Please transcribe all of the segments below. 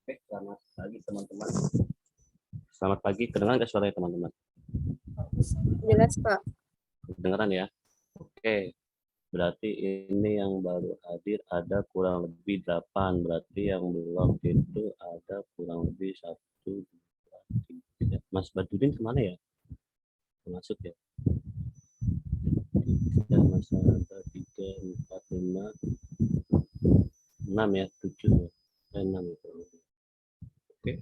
Oke, selamat pagi teman-teman. Selamat pagi, kedengaran nggak suaranya teman-teman? Jelas, Pak. Kedengaran ya? Oke, berarti ini yang baru hadir ada kurang lebih 8. Berarti yang belum itu ada kurang lebih 1, 2, 3. Mas Badudin kemana ya? Masuk ya? 3, Mas ada 3, 4, 5, 6 ya, 7 ya. 6 ya. Oke.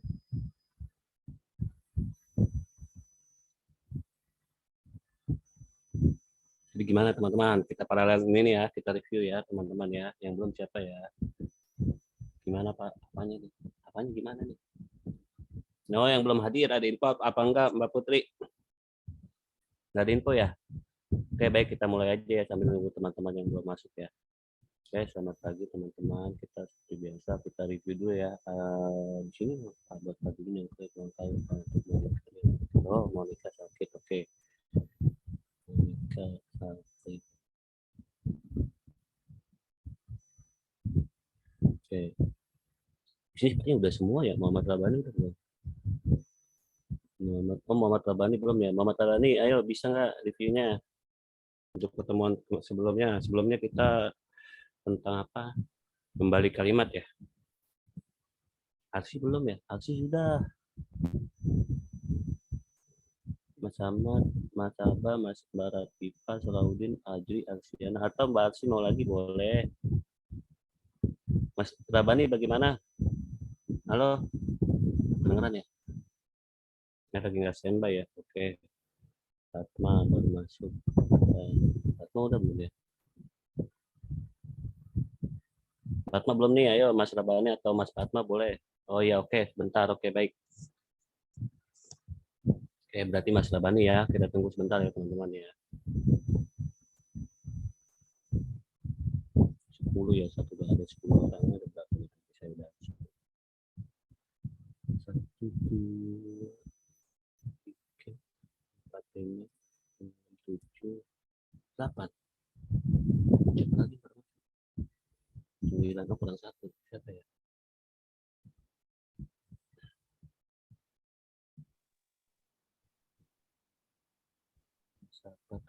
Jadi gimana teman-teman? Kita paralel ini ya, kita review ya teman-teman ya. Yang belum siapa ya? Gimana Pak? Apanya nih? Apanya gimana nih? No, yang belum hadir ada info apa enggak Mbak Putri? Nggak ada info ya? Oke, baik kita mulai aja ya sambil nunggu teman-teman yang belum masuk ya. Oke, selamat pagi teman-teman. Kita seperti biasa kita review dulu ya. Di sini buat pagi ini yang oh, Monica sakit. Oke. Monica sakit. Oke. Di sini sepertinya udah semua ya. Muhammad Rabani udah belum? Muhammad Rabani belum ya. Muhammad Rabani, ayo bisa nggak reviewnya untuk pertemuan sebelumnya? Sebelumnya kita tentang apa? Kembali kalimat ya. Arsi belum ya? Arsi sudah. Mas Ahmad, Mas Abah, Mas Baratipa, Salahuddin, Ajri, Arsiana, atau Mbak Arsi mau lagi boleh. Mas Rabani bagaimana? Halo, kedengeran ya? Ini lagi nggak standby ya? Oke. Fatma baru masuk. Fatma udah belum ya? Fatma belum nih, ayo Mas Rabani atau Mas Fatma boleh. Oh iya, oke, bentar, oke baik. Oke, berarti Mas Rabani ya, kita tunggu sebentar ya teman-teman ya. 10 ya, satu udah ada 10 orang, ada berapa nih? Saya udah 1, 2, 3, 4, 5, 7, 8. Cek lagi berapa? 9, oh kurang 1. Siapa ya? Sahabat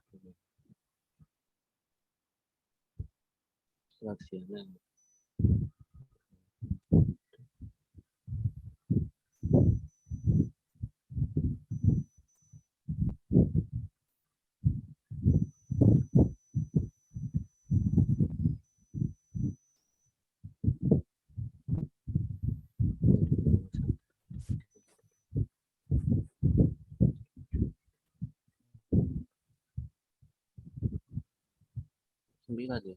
Laksiana. Sembilan ya.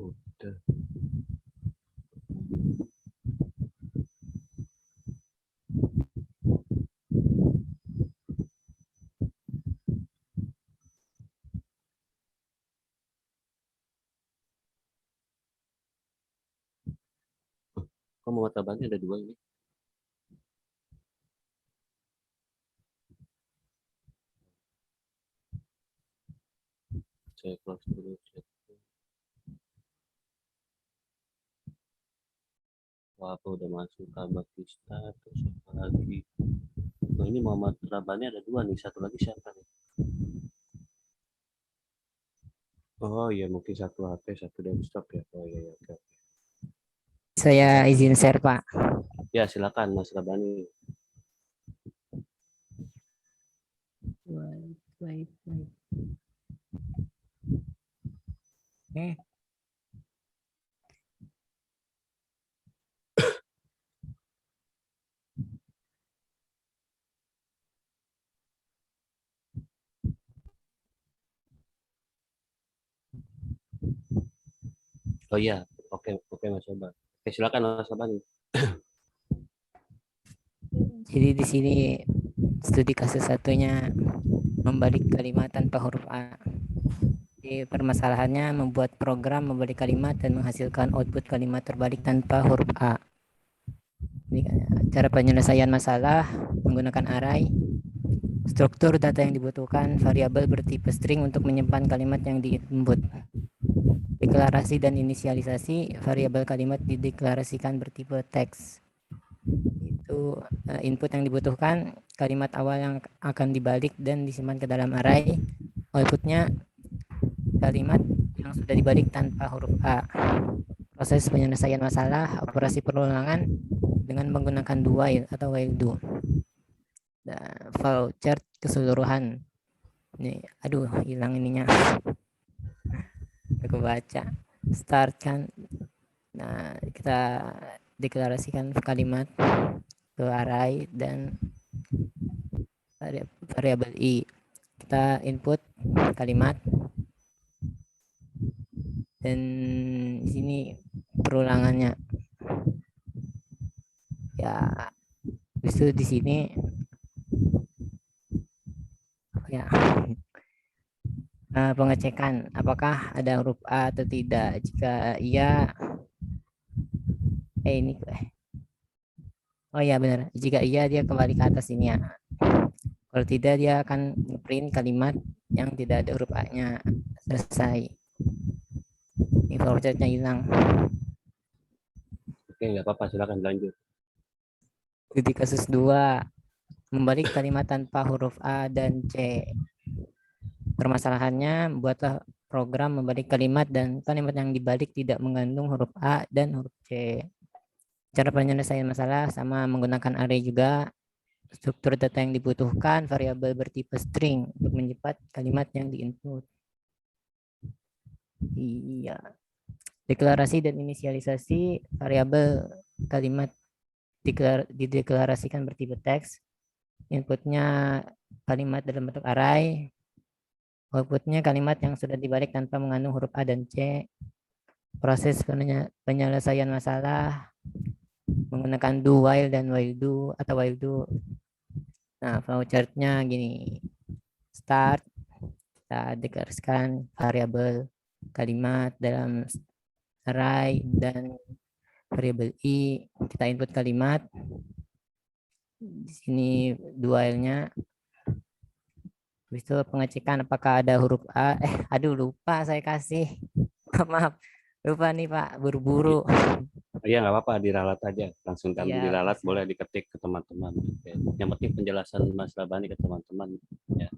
Udah. Kok mau tabangnya ada 2 ini? Saya close dulu chat. Wah, apa udah masuk kabar kita terus apa lagi? Oh, ini Muhammad Rabani ada 2 nih, satu lagi siapa nih? Oh iya mungkin satu HP, satu desktop ya. Oh iya, iya oke. Saya izin share, Pak. Ya silakan Mas Rabani. Wait. Oke. Oh iya, oke Mas Rabani. Oke silakan Mas Rabani. Jadi di sini studi kasus satunya membalik kalimat tanpa huruf A. Jadi permasalahannya membuat program membalik kalimat dan menghasilkan output kalimat terbalik tanpa huruf A. Ini cara penyelesaian masalah menggunakan array. Struktur data yang dibutuhkan variabel bertipe string untuk menyimpan kalimat yang di input. Deklarasi dan inisialisasi variabel kalimat dideklarasikan bertipe teks. Itu input yang dibutuhkan kalimat awal yang akan dibalik dan disimpan ke dalam array. Outputnya kalimat yang sudah dibalik tanpa huruf A. Proses penyelesaian masalah operasi perulangan dengan menggunakan do while atau while do. Flow chart keseluruhan. Nih, aduh, hilang ininya. Aku baca. Start kan. Nah, kita deklarasikan kalimat ke array dan variabel i. Kita input kalimat dan di sini perulangannya. Ya, itu di sini ya pengecekan apakah ada huruf A atau tidak. Jika iya, oh ya benar, jika iya dia kembali ke atas ini ya. Kalau tidak dia akan print kalimat yang tidak ada huruf A-nya. Selesai. Ini formatnya hilang. Oke, nggak apa-apa, silakan lanjut. Di kasus 2, membalik kalimat tanpa huruf A dan C. Permasalahannya, buatlah program membalik kalimat dan kalimat yang dibalik tidak mengandung huruf A dan huruf C. Cara penyelesaian masalah sama menggunakan array juga. Struktur data yang dibutuhkan variabel bertipe string untuk menyimpan kalimat yang diinput. Iya. Deklarasi dan inisialisasi variabel kalimat dideklarasikan bertipe teks. Inputnya kalimat dalam bentuk array. Outputnya kalimat yang sudah dibalik tanpa mengandung huruf A dan C. Proses penyelesaian masalah menggunakan do while dan while do atau while do. Nah, flowchartnya gini. Start, kita deklarasikan variabel kalimat dalam array dan variabel i, kita input kalimat. Di sini do while-nya. Habis itu pengecekan apakah ada huruf A. Aduh lupa saya kasih. Maaf, lupa nih Pak, buru-buru. Iya, nggak apa-apa, diralat aja. Langsung kami Iya, diralat, bisa. boleh diketik ke teman-teman. Oke. Yang penting penjelasan Mas Labani ke teman-teman. Ya.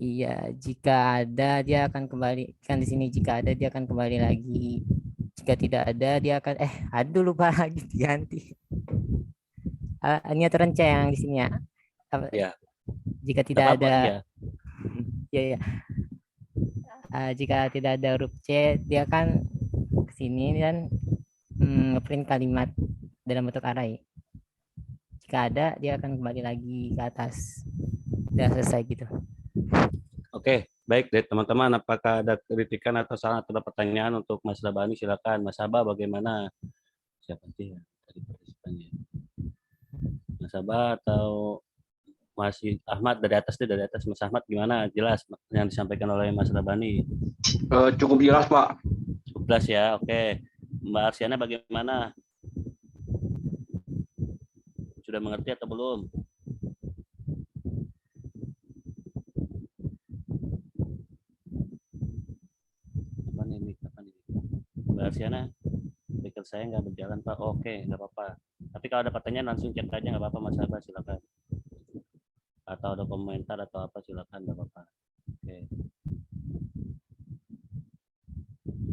Iya, jika ada dia akan kembali. Kan di sini jika ada dia akan kembali lagi. Jika tidak ada dia akan aduh lupa lagi diganti. Ini aturan C yang di sini ya. Ya. Jika Nggak tidak apa-apa, ada iya. ya. Jika tidak ada huruf C dia akan ke sini dan ngeprint kalimat dalam bentuk array. Jika ada dia akan kembali lagi ke atas. Sudah selesai gitu. Oke, baik deh teman-teman. Apakah ada kritikan atau saran atau pertanyaan untuk Mas Labani? Silakan. Mas Sabah bagaimana? Siapa sih ya tadi partisipannya? Mas Sabah atau Mas Ahmad dari atas deh, dari atas. Mas Ahmad gimana? Jelas yang disampaikan oleh Mas Labani? Cukup jelas, Pak. Cukup jelas ya. Oke. Mbak Arsiana bagaimana? Sudah mengerti atau belum? Apa nih? Mbak Arsiana, speaker saya nggak berjalan Pak. Oke, nggak apa-apa. Tapi kalau ada pertanyaan langsung chat aja, nggak apa-apa Mas Sabah, silakan. Atau ada komentar atau apa, silakan, nggak apa-apa. Oke.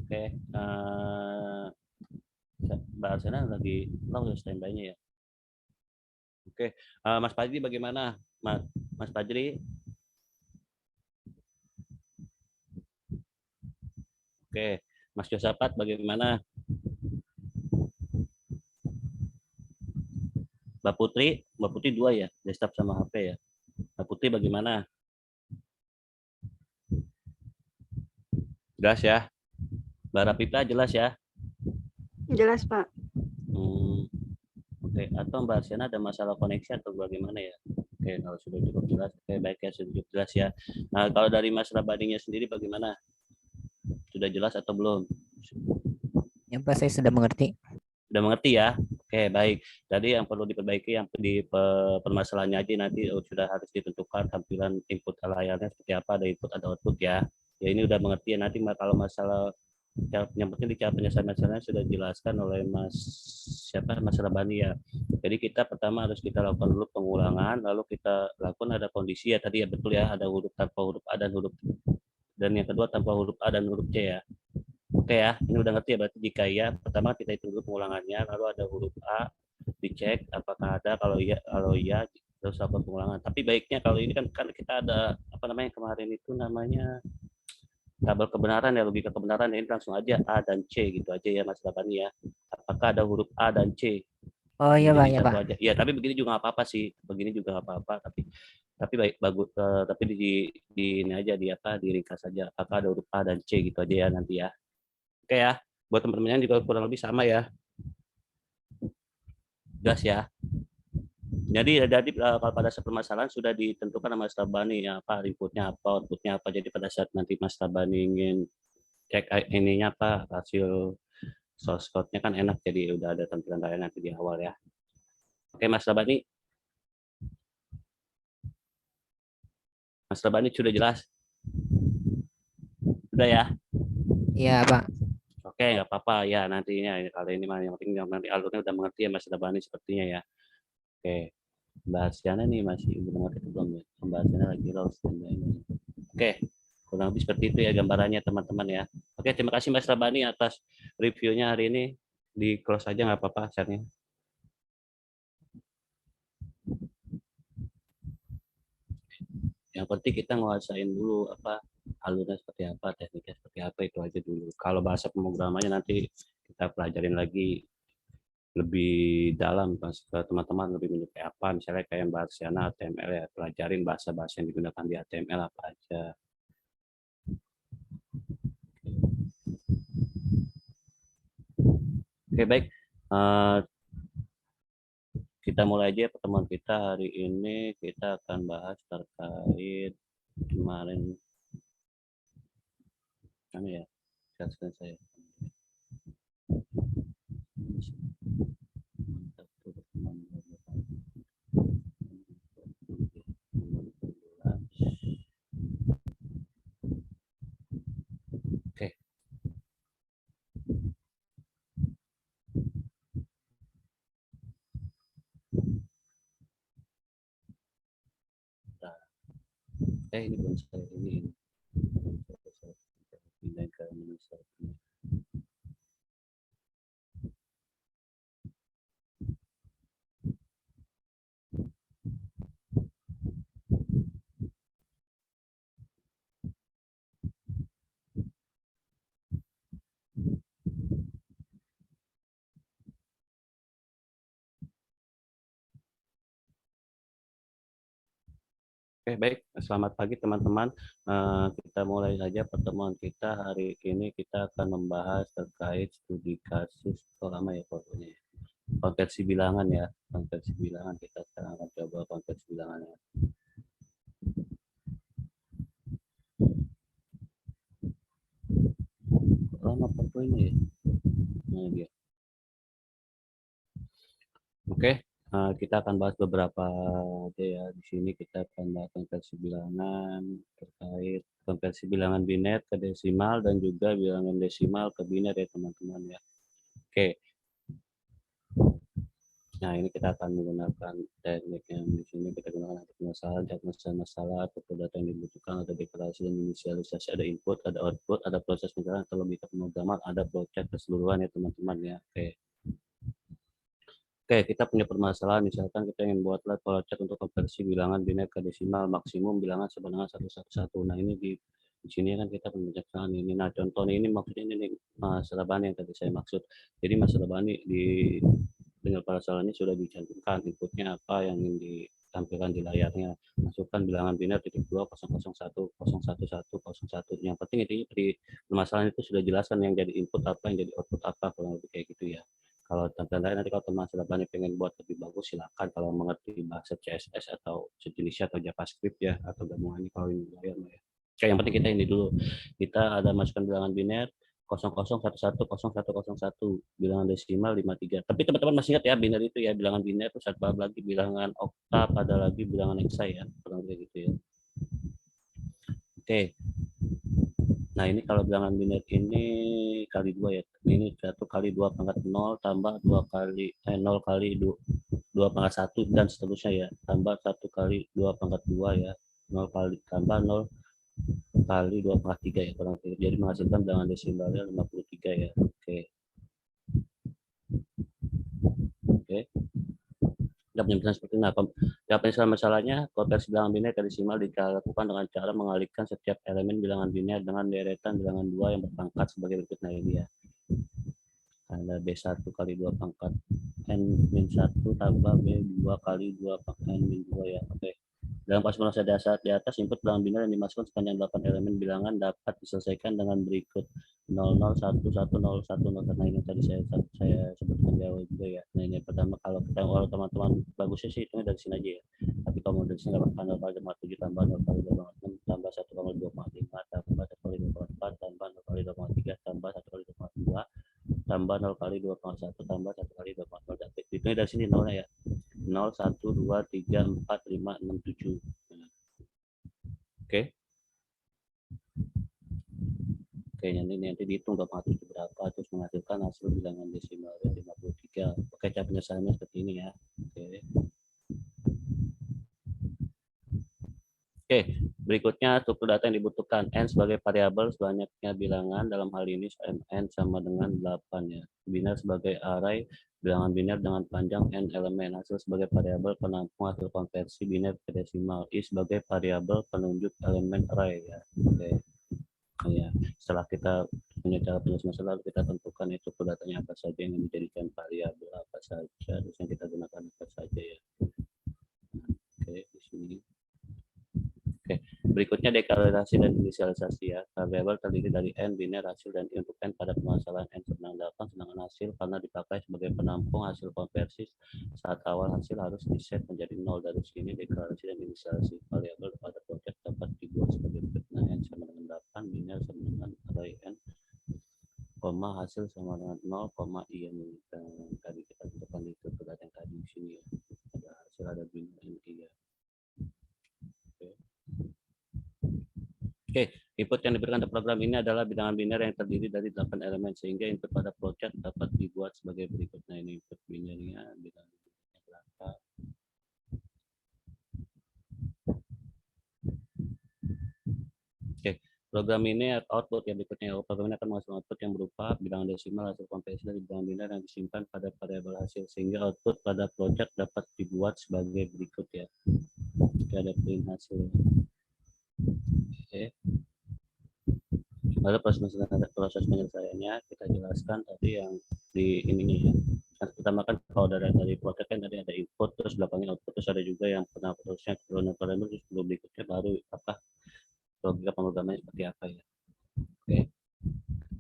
Oke. Mbak Arsiana lagi standby-nya ya. Oke. Mas Fajri bagaimana? Mas Fajri? Oke. Mas Yosafat bagaimana? Mbak Putri 2 ya, desktop sama HP ya. Mbak Putri bagaimana? Jelas ya? Mbak Rapita jelas ya? Jelas, Pak. Oke, atau Mbak Arsiana ada masalah koneksi atau bagaimana ya? Oke, kalau sudah cukup jelas, oke baik ya, sudah cukup jelas ya. Nah, kalau dari Mas Rabaninya sendiri bagaimana? Sudah jelas atau belum? Ya Pak, saya sudah mengerti. Sudah mengerti ya? Oke, baik. Jadi yang perlu diperbaiki yang di permasalahannya aja nanti sudah harus ditentukan tampilan input layarnya seperti apa, ada input ada output ya. Ya ini udah mengerti ya, nanti kalau masalah yang penting di cara penyelesaiannya sudah dijelaskan oleh Mas Rabani ya. Jadi kita pertama harus kita lakukan dulu pengulangan, lalu kita lakukan ada kondisi ya tadi ya, betul ya, ada huruf tanpa huruf A dan yang kedua tanpa huruf A dan huruf C ya. Oke ya, ini udah ngerti ya, berarti jika iya, pertama kita hitung dulu pengulangannya, lalu ada huruf A, dicek apakah ada, kalau iya terus lakukan pengulangan. Tapi baiknya kalau ini kan kita ada apa namanya kemarin itu namanya tabel kebenaran ya, logika kebenaran ya, ini langsung aja A dan C gitu aja ya Mas Rabani ya. Apakah ada huruf A dan C? Oh iya Pak, Jadi ya satu Pak. aja. Ya tapi begini juga nggak apa-apa sih, begini juga nggak apa-apa. Tapi baik bagus. Tapi di ini aja di apa, diringkas saja. Apakah ada huruf A dan C gitu aja ya nanti ya. Oke ya, buat teman-teman juga kurang lebih sama ya. Gas ya. Jadi kalau pada saat permasalahan sudah ditentukan sama Mas Rabani ya, apa inputnya apa, outputnya apa. Jadi pada saat nanti Mas Rabani ingin cek ininya apa, hasil source code-nya kan enak, jadi udah ada tampilan lain nanti di awal ya. Oke Mas Rabani. Mas Rabani sudah jelas? Sudah ya? Iya Pak. Oke, nggak apa-apa ya nantinya. Kali ini mah yang penting nanti alurnya udah mengerti ya Mas Rabani sepertinya ya. Oke. Pembahasannya nih masih belum ngerti belum ya. Pembahasannya lagi lost. Oke. Kurang lebih seperti itu ya gambarannya teman-teman ya. Oke, terima kasih Mas Rabani atas reviewnya hari ini. Di close aja nggak apa-apa share-nya. Yang penting kita nguasain dulu apa alurnya seperti apa, tekniknya seperti apa, itu aja dulu. Kalau bahasa pemrogramannya nanti kita pelajarin lagi lebih dalam pas ke teman-teman lebih menyukai apa, misalnya kayak bahasa HTML ya, pelajarin bahasa-bahasa yang digunakan di HTML apa aja. Oke baik, kita mulai aja pertemuan kita hari ini. Kita akan bahas terkait kemarin ya, jelaskan saya. Oke. Ini belum saya ini. Pindah ke menu selanjutnya. Oke, baik. Selamat pagi teman-teman. Kita mulai saja pertemuan kita hari ini. Kita akan membahas terkait studi kasus lama ya pokoknya. Konversi bilangan ya. Konversi bilangan kita sekarang akan coba konversi bilangan ya. Lama pokoknya ya. Nah, dia. Oke. Kita akan bahas beberapa aja ya. Di sini kita akan bahas konversi bilangan terkait konversi bilangan biner ke desimal dan juga bilangan desimal ke biner ya teman-teman ya. Oke. Nah, ini kita akan menggunakan teknik yang di sini kita gunakan untuk masalah atau data yang dibutuhkan, ada deklarasi dan inisialisasi, ada input, ada output, ada proses penjelasan atau logika pemrograman, ada flowchart keseluruhan ya teman-teman ya. Oke, kita punya permasalahan, misalkan kita ingin buatlah flowchart untuk konversi bilangan biner ke desimal maksimum bilangan sebenarnya 111. Nah, ini di sini kan kita pembicaraan ini. Nah, contohnya ini maksudnya ini Mas Rabani yang tadi saya maksud. Jadi Mas Rabani di dengan permasalahan ini sudah dicantumkan inputnya apa yang ingin ditampilkan di layarnya. Masukkan bilangan biner titik 2 001 011 01. Yang penting itu di permasalahan itu sudah jelaskan yang jadi input apa, yang jadi output apa, kurang lebih kayak gitu ya. Kalau tampilan lain nanti kalau teman-teman Rabani pengen buat lebih bagus silakan, kalau mengerti bahasa CSS atau sejenisnya atau JavaScript ya, atau gabungannya kalau ini layar ya. Oke, yang penting kita ini dulu. Kita ada masukkan bilangan biner 00110101, bilangan desimal 53. Tapi teman-teman masih ingat ya biner itu ya, bilangan biner itu satu lagi bilangan oktav, ada lagi bilangan hexa ya, kurang lebih gitu ya. Oke. Nah ini kalau bilangan biner ini kali 2 ya. Ini 1 kali 2 pangkat 0 tambah 2 kali 0 kali 2 pangkat 1 dan seterusnya ya. Tambah 1 kali 2 pangkat 2 ya. 0 kali tambah 0 kali 2 pangkat 3 ya kurang lebih. Jadi menghasilkan bilangan desimalnya 53 ya. Oke. Oke. Kita penjelasan seperti ini. Ya, penjelasan masalahnya, konversi bilangan biner ke desimal dilakukan dengan cara mengalihkan setiap elemen bilangan biner dengan deretan bilangan 2 yang berpangkat sebagai berikut. Nah ini ya. Ada B1 kali 2 pangkat N-1 tambah B2 kali 2 pangkat N-2 ya. Oke. Dalam kasus manusia dasar di atas, input bilangan biner yang dimasukkan sepanjang 8 elemen bilangan dapat diselesaikan dengan berikut 00110101. Karena ini tadi saya sebutkan di awal juga ya. Nah ini pertama, kalau kita teman-teman bagusnya sih itu dari sini aja ya. Tapi kalau dari sini nggak bakal 0 kali 7 tambah 0 kali 2,6 tambah 1 kali 2,5 tambah 1 kali 2,4 tambah 0 kali 2,3 tambah 1 kali 2,2 tambah 0 kali 2,1 tambah 1 kali 2,0. Itu dari sini nolnya ya. 0, 1, 2, 3, 4, 5, 6, 7. Oke. Oke, nanti dihitung 27 berapa, terus menghasilkan hasil bilangan desimalnya 53. Oke, cara penyelesaiannya seperti ini ya. Oke, berikutnya struktur data yang dibutuhkan. N sebagai variabel sebanyaknya bilangan, dalam hal ini N sama dengan 8 ya. Biner sebagai array, bilangan biner dengan panjang N elemen. Hasil sebagai variabel penampung hasil konversi biner ke desimal. I sebagai variabel penunjuk elemen array ya. Oke. Oh, ya. Setelah kita punya cara penyelesaian masalah, kita tentukan itu datanya apa saja yang dijadikan variabel apa saja, terus yang kita gunakan apa saja ya. Oke, di sini. Oke, berikutnya deklarasi dan inisialisasi ya. Variabel terdiri dari N, biner, hasil, dan I. Untuk N pada permasalahan N senang 8, sedangkan hasil karena dipakai sebagai penampung hasil konversi saat awal hasil harus diset menjadi 0. Dari sini deklarasi dan inisialisasi variabel pada project dapat dibuat sebagai berikut. Nah, N sama dengan 8, biner sama dengan array N, koma hasil sama dengan 0, koma I yang tadi kita tentukan itu data yang tadi di sini ya. Ada hasil, ada biner, N, I ya. Oke, input yang diberikan ke program ini adalah bilangan biner yang terdiri dari 8 elemen, sehingga input pada flowchart dapat dibuat sebagai berikut. Nah, ini input binernya, bilangan binernya berapa. Oke, program ini output yang berikutnya. Program ini akan menghasilkan output yang berupa bilangan desimal hasil konversi dari bilangan biner yang disimpan pada variabel hasil, sehingga output pada flowchart dapat dibuat sebagai berikut ya. Oke, ada print hasil. Oke. Lalu proses penyelesaiannya kita jelaskan tadi yang di ininya ya. Pertama kan kalau dari project kan tadi ada input, terus belakangnya output, terus ada juga yang pernah prosesnya variabel, terus berikutnya baru apa logika pemrogramannya seperti apa ya. Oke.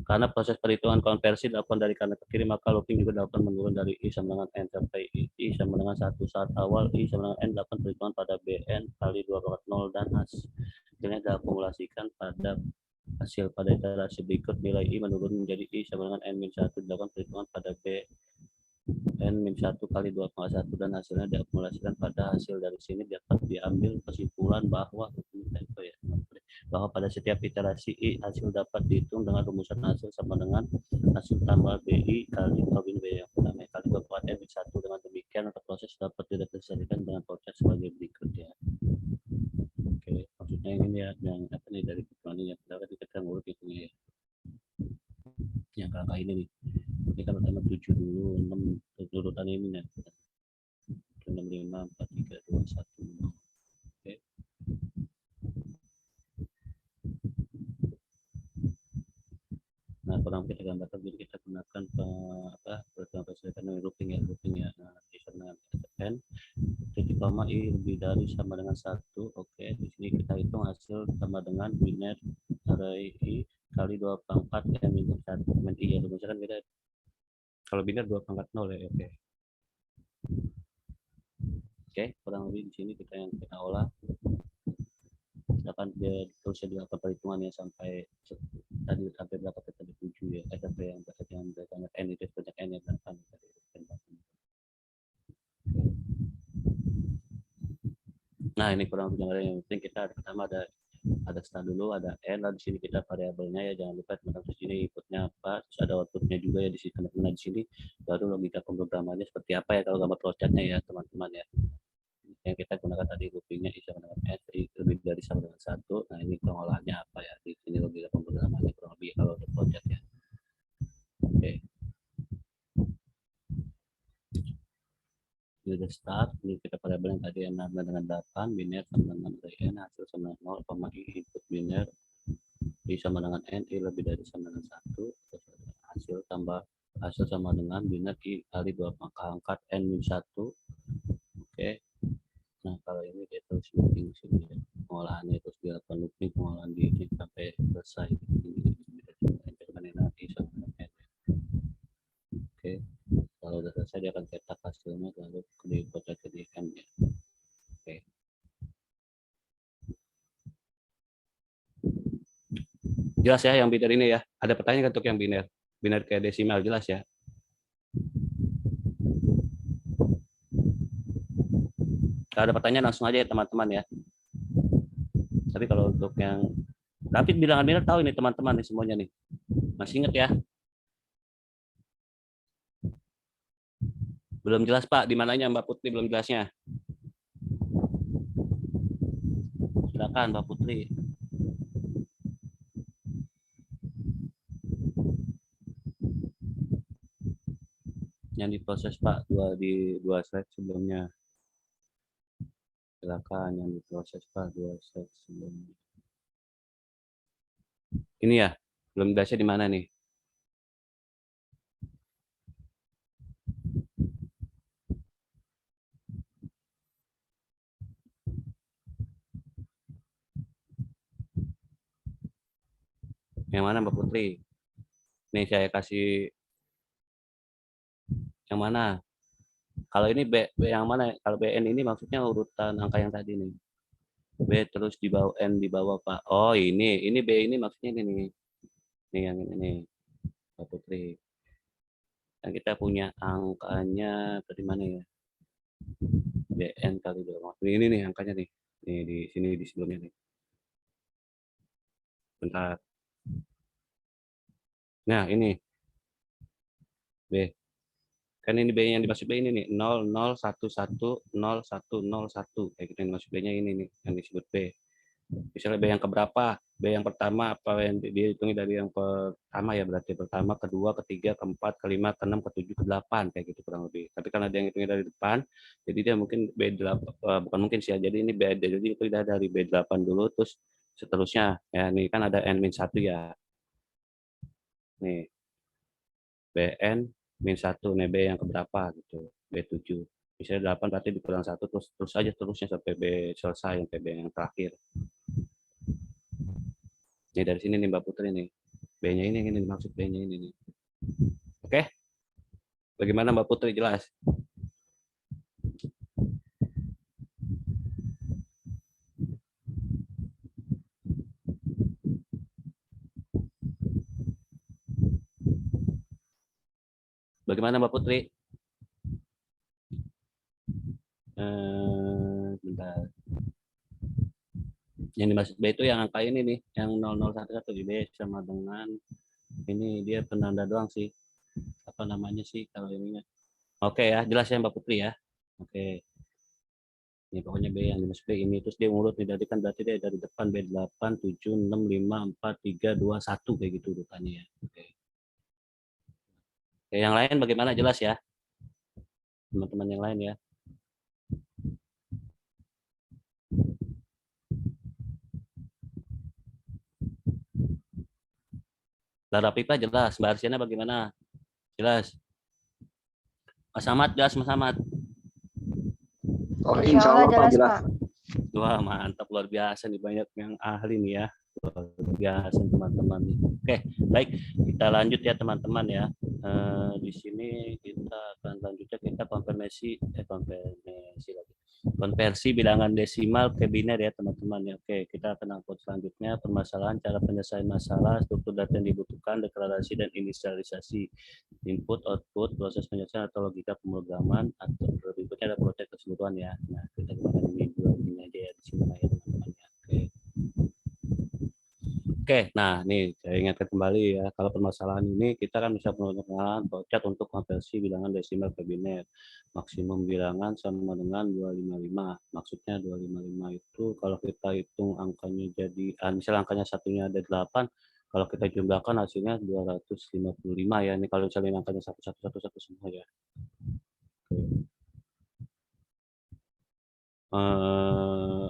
Karena proses perhitungan konversi dilakukan dari kanan ke kiri, maka looping juga dilakukan menurun dari I sama dengan N sampai I sama dengan 1 saat awal, I sama dengan N dilakukan perhitungan pada Bn kali 2/0 dan hasilnya diakumulasikan pada hasil pada iterasi berikut. Nilai I menurun menjadi I sama dengan N-1 dilakukan perhitungan pada B N-1 kali 2,1 dan hasilnya diakumulasikan pada hasil. Dari sini dapat diambil kesimpulan bahwa pada setiap iterasi I hasil dapat dihitung dengan rumusan hasil sama dengan hasil tambah BI kali B yang pertama kali 2 N-1. Dengan demikian maka proses dapat direpresentasikan dengan proses sebagai berikut ya. Oke, maksudnya ini ya yang apa nih dari pertanyaan yang kita ngurut hitungnya ya. Yang kakak ini nih. Ini kan pertama 7 dulu, 6 urutan ini nih. 6, 5, 4, 3, 2, 1, 0. Oke. Nah, kurang kita gambarkan, jadi kita gunakan perhitungan looping ya. Nah, di sana N titik koma I lebih dari sama dengan 1. Oke, di sini kita hitung hasil sama dengan biner array I kali 2 pangkat N minus 1 I ya. Misalkan kita kalau biner 2 pangkat 0 ya. Oke, kurang lebih di sini kita olah. Misalkan dia terusnya dilakukan perhitungannya sampai berapa kita di 7 ya. Sampai yang banyak N itu banyak N yang berapa tadi. Nah, ini kurang lebih yang penting kita pertama ada ada start dulu, ada end, lalu di sini kita variabelnya ya, jangan lupa teman-teman di sini inputnya apa, terus ada outputnya juga ya di sini teman-teman. Di sini baru logika pemrogramannya seperti apa ya kalau gambar flowchartnya ya teman-teman ya. Yang kita gunakan tadi loopingnya is sama dengan end, lebih dari sama dengan 1. Nah ini pengolahannya apa ya, di sini logika pemrogramannya kurang lebih kalau untuk flowchart ya. Oke. Ini udah start, ini kita variabel yang tadi yang sama dengan 8, biner sama dengan n, hasil sama dengan 0, i input biner, i sama dengan n, i lebih dari sama dengan 1, hasil tambah hasil sama dengan biner i kali 2 maka angkat n min 1. Oke. Nah kalau ini dia terus looping sini ya. Pengolahannya terus dilakukan looping pengolahan di ini sampai selesai. Oke. Kalau udah selesai dia akan cetak hasilnya lalu dikocok ke DM ya. Oke. Jelas ya yang biner ini ya. Ada pertanyaan untuk yang biner. Biner kayak desimal jelas ya. Kalau ada pertanyaan langsung aja ya teman-teman ya. Tapi kalau untuk yang tapi bilangan biner tahu ini teman-teman nih semuanya nih. Masih ingat ya? Belum jelas Pak, di mananya Mbak Putri belum jelasnya? Silakan Mbak Putri. Yang diproses Pak di dua slide sebelumnya. Silakan yang diproses Pak 2 slide sebelumnya. Ini ya, belum jelasnya di mana nih? Yang mana Mbak Putri? Nih saya kasih yang mana? Kalau ini B yang mana? Kalau BN ini maksudnya urutan angka yang tadi nih. B terus di bawah N di bawah Pak. Oh ini B ini maksudnya ini nih. Nih yang ini nih Mbak Putri. Dan kita punya angkanya dari mana ya? BN kali 2. Ini nih angkanya nih. Nih di sini di sebelumnya nih. Bentar. Nah, ini B. Kan ini B yang dimaksud B ini nih 0011010101 kayak gitu yang dimaksud B-nya ini nih yang disebut B. Misalnya B yang keberapa? B yang pertama apa yang dihitung dari yang pertama ya berarti pertama, kedua, ketiga, keempat, kelima, keenam, ketujuh, kedelapan kayak gitu kurang lebih. Tapi kan ada yang hitungnya dari depan, jadi dia mungkin B8 bukan mungkin sih ya. Jadi ini B jadi itu dari B8 dulu terus seterusnya ya nih kan ada N-1 ya. Nih BN min 1 nih B yang keberapa gitu B7 misalnya 8 berarti dikurang 1 terus aja terusnya sampai B selesai sampai B yang terakhir. Ini dari sini nih Mbak Putri nih B-nya ini dimaksud B-nya ini nih. Oke, bagaimana Mbak Putri jelas? Bagaimana Mbak Putri? Bentar. Yang dimaksud B itu yang angka ini nih, yang 0011 di B sama dengan ini dia penanda doang sih. Apa namanya sih kalau ininya? Oke ya, jelas ya Mbak Putri ya. Oke. Ini pokoknya B yang dimaksud B ini terus dia ngurut nih dari kan berarti dia dari depan B8 7 6 5 4 3 2 1 kayak gitu urutannya ya. Oke. Oke, yang lain bagaimana jelas ya? Teman-teman yang lain ya. Lara Pipa jelas, Mbak Arsiana bagaimana? Jelas. Mas Ahmad jelas, Mas Ahmad. Oh, Insya insya Allah Allah Pak jelas, jelas. Pak. Wah mantap luar biasa nih banyak yang ahli nih ya. Luar biasa teman-teman. Oke, baik kita lanjut ya teman-teman ya. Di sini kita akan lanjutnya kita konversi bilangan desimal ke biner ya teman-teman ya. Oke, kita akan angkut selanjutnya permasalahan cara penyelesaian masalah, struktur data yang dibutuhkan, deklarasi dan inisialisasi, input, output, proses penyelesaian atau logika pemrograman atau berikutnya ada proses keseluruhan ya. Nah, kita gunakan ini dua ini aja ya di sini ya teman-teman ya. Oke. Oke, nah nih saya ingatkan kembali ya, kalau permasalahan ini kita kan bisa menggunakan flowchart untuk konversi bilangan desimal ke biner. Maksimum bilangan sama dengan 255. Maksudnya 255 itu kalau kita hitung angkanya jadi, misalnya angkanya satunya ada 8, kalau kita jumlahkan hasilnya 255 ya. Ini kalau misalnya angkanya 1111 semua ya.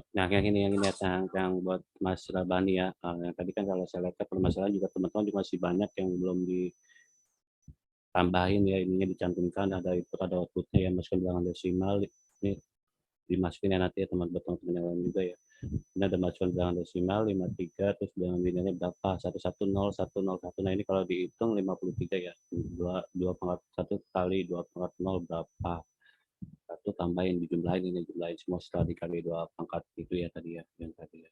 Nah yang ini ya, yang buat Mas Rabani ya. Yang tadi kan kalau saya lihat permasalahan juga teman-teman juga masih banyak yang belum ditambahin ya, ininya dicantumkan ada input ada outputnya ya, masukin bilangan desimal ini dimasukin ya nanti ya teman-teman yang lain juga ya. Ini ada masukan bilangan desimal 53, terus bilangan binernya berapa, 110, 101. Nah ini kalau dihitung 53 ya, 2 kali 2 berapa, satu tambahin dijumlahin, ini jumlahin semua setelah dikali 2 pangkat itu ya tadi ya, yang tadi ya.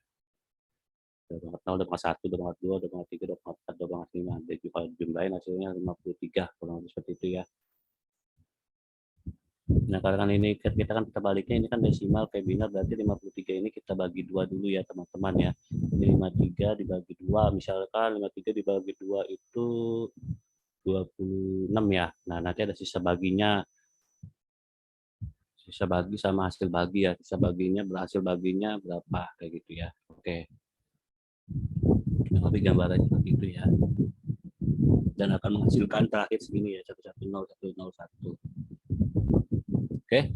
2,1, 2,2, 2,3, 2,4, 2,5. Jadi kalau jumlahin hasilnya 53, kurang lebih seperti itu ya. Nah, karena kan ini kita kan baliknya ini kan desimal kayak biner, berarti 53 ini kita bagi 2 dulu ya teman-teman ya. Ini 53 dibagi 2, misalkan 53 dibagi 2 itu 26 ya. Nah, nanti ada sisa baginya. Sisa bagi sama hasil bagi ya. Sisa baginya berhasil baginya berapa kayak gitu ya. Oke. Lebih gambarannya seperti itu ya. Dan akan menghasilkan terakhir segini ya, 110, 101. Oke.